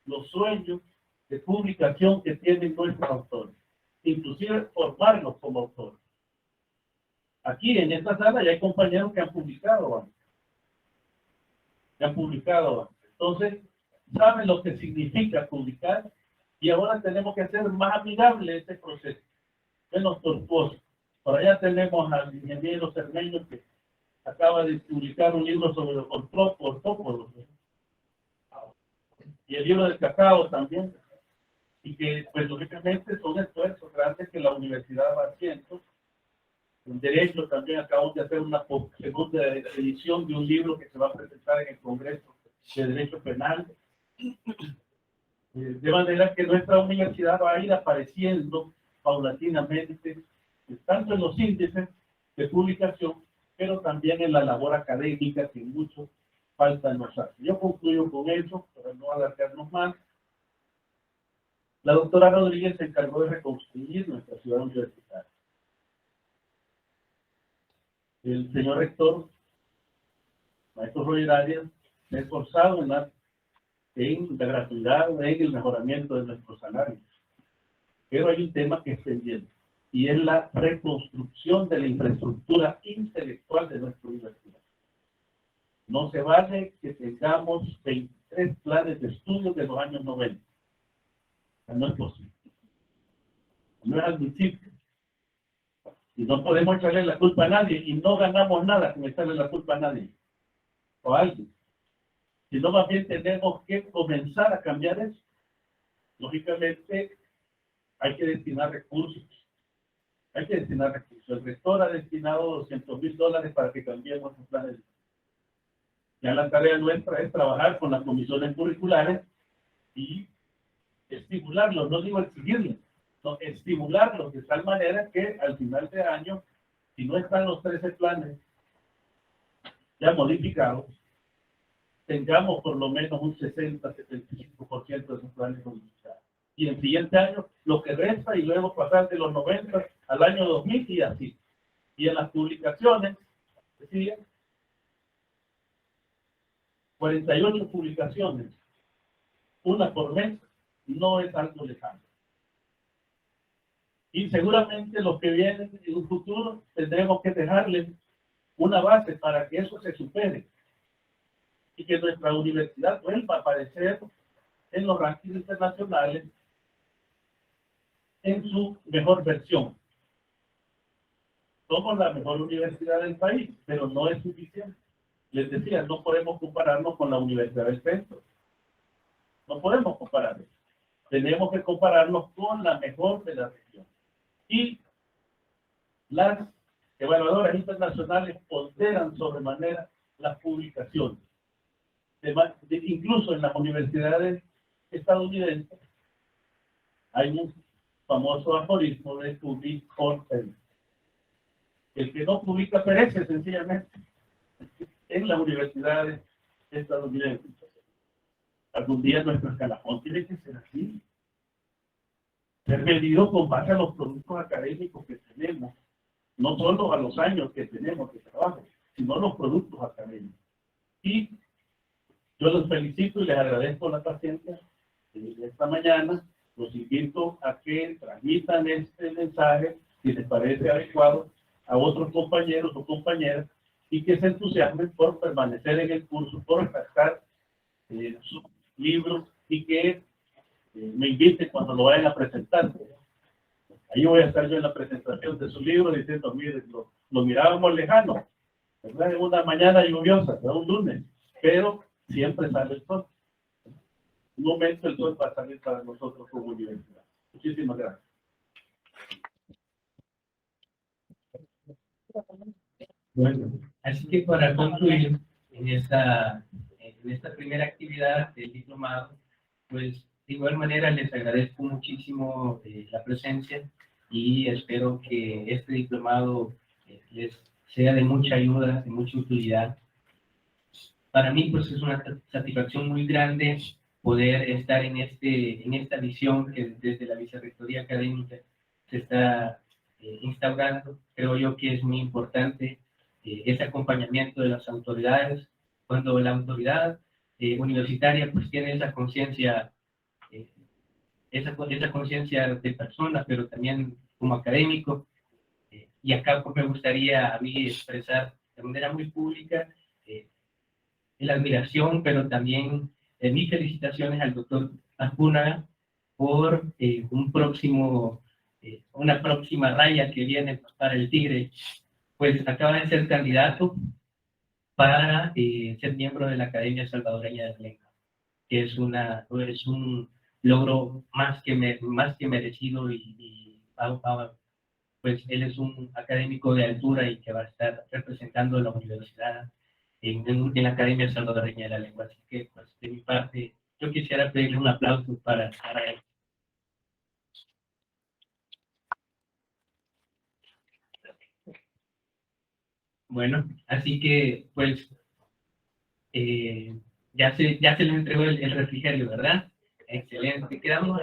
los sueños de publicación que tienen nuestros autores, inclusive formarlos como autores. Aquí en esta sala ya hay compañeros que han publicado antes. Entonces, saben lo que significa publicar y ahora tenemos que hacer más amigable este proceso, menos tortuoso. Por allá tenemos al ingeniero Cermeño que acaba de publicar un libro sobre los ortópodos, y el libro del cacao también, y que pues lógicamente son esfuerzos grandes que la universidad va haciendo. En Derecho también acabamos de hacer una segunda edición de un libro que se va a presentar en el Congreso de Derecho Penal. De manera que nuestra universidad va a ir apareciendo paulatinamente, tanto en los índices de publicación, pero también en la labor académica que mucho falta nos hace. Yo concluyo con eso, para no alargarnos más. La doctora Rodríguez se encargó de reconstruir nuestra ciudad universitaria. El señor rector, maestro Roger Arias, se ha esforzado en la gratuidad, en el mejoramiento de nuestros salarios. Pero hay un tema que es pendiente, y es la reconstrucción de la infraestructura intelectual de nuestra universidad. No se vale que tengamos 23 planes de estudios de los años 90. No es posible. No es admisible. Y no podemos echarle la culpa a nadie, y no ganamos nada con echarle la culpa a nadie o a alguien. Sino más bien tenemos que comenzar a cambiar eso. Lógicamente, hay que destinar recursos. El rector ha destinado $200,000 para que cambiemos los planes. Ya la tarea nuestra es trabajar con las comisiones curriculares y estimularlos, no digo exigirlos, no, estimularlos de tal manera que al final de año, si no están los 13 planes ya modificados, tengamos por lo menos un 60-75% de esos planes modificados. Y en el siguiente año, lo que resta, y luego pasar de los 90 al año 2000 y así. Y en las publicaciones, decía, 48 publicaciones, una por mes, no es algo lejano. Y seguramente los que vienen en un futuro tendremos que dejarles una base para que eso se supere y que nuestra universidad vuelva a aparecer en los rankings internacionales en su mejor versión. Somos la mejor universidad del país, pero no es suficiente. Les decía, no podemos compararnos con la Universidad del Centro. No podemos compararnos. Tenemos que compararnos con la mejor de la región. Y las evaluadoras internacionales ponderan sobremanera las publicaciones. Incluso en las universidades estadounidenses hay un famoso aforismo de To Be or Fail. El que no publica perece, sencillamente. En las universidades estadounidenses. Algún día nuestro escalafón tiene que ser así. Ser medido con base a los productos académicos que tenemos. No solo a los años que tenemos de trabajo, sino a los productos académicos. Y yo los felicito y les agradezco la paciencia de esta mañana. Los invito a que transmitan este mensaje, si les parece adecuado, a otros compañeros o compañeras y que se entusiasmen por permanecer en el curso, por sacar sus libros y que me inviten cuando lo vayan a presentar. Ahí voy a estar yo en la presentación de su libro diciendo, miren, lo mirábamos lejano, ¿verdad? En una mañana lluviosa, ¿verdad? Un lunes, pero siempre sale el sol. Un momento el sol va a salir para nosotros como universidad. Muchísimas gracias. Bueno, así que para concluir en esta primera actividad del diplomado, pues de igual manera les agradezco muchísimo la presencia y espero que este diplomado les sea de mucha ayuda, de mucha utilidad. Para mí pues es una satisfacción muy grande poder estar en esta visión que desde la Vicerrectoría Académica se está instaurando. Creo yo que es muy importante ese acompañamiento de las autoridades, cuando la autoridad universitaria pues tiene esa conciencia esa conciencia de persona, pero también como académico. Y acá pues me gustaría a mí expresar de manera muy pública la admiración, pero también mis felicitaciones al doctor Azcúnaga por una próxima raya que viene para el Tigre. Pues acaba de ser candidato para ser miembro de la Academia Salvadoreña de la Lengua, que es un logro más que merecido y pues él es un académico de altura y que va a estar representando a la universidad en la Academia Salvadoreña de la Lengua. Así que pues de mi parte yo quisiera pedirle un aplauso para él. Bueno, así que pues ya se les entregó el refrigerio, ¿verdad? Excelente. Quedamos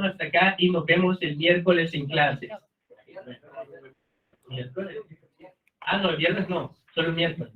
hasta acá y nos vemos el miércoles en clases. ¿Miércoles? Ah, no, el viernes no, solo el miércoles.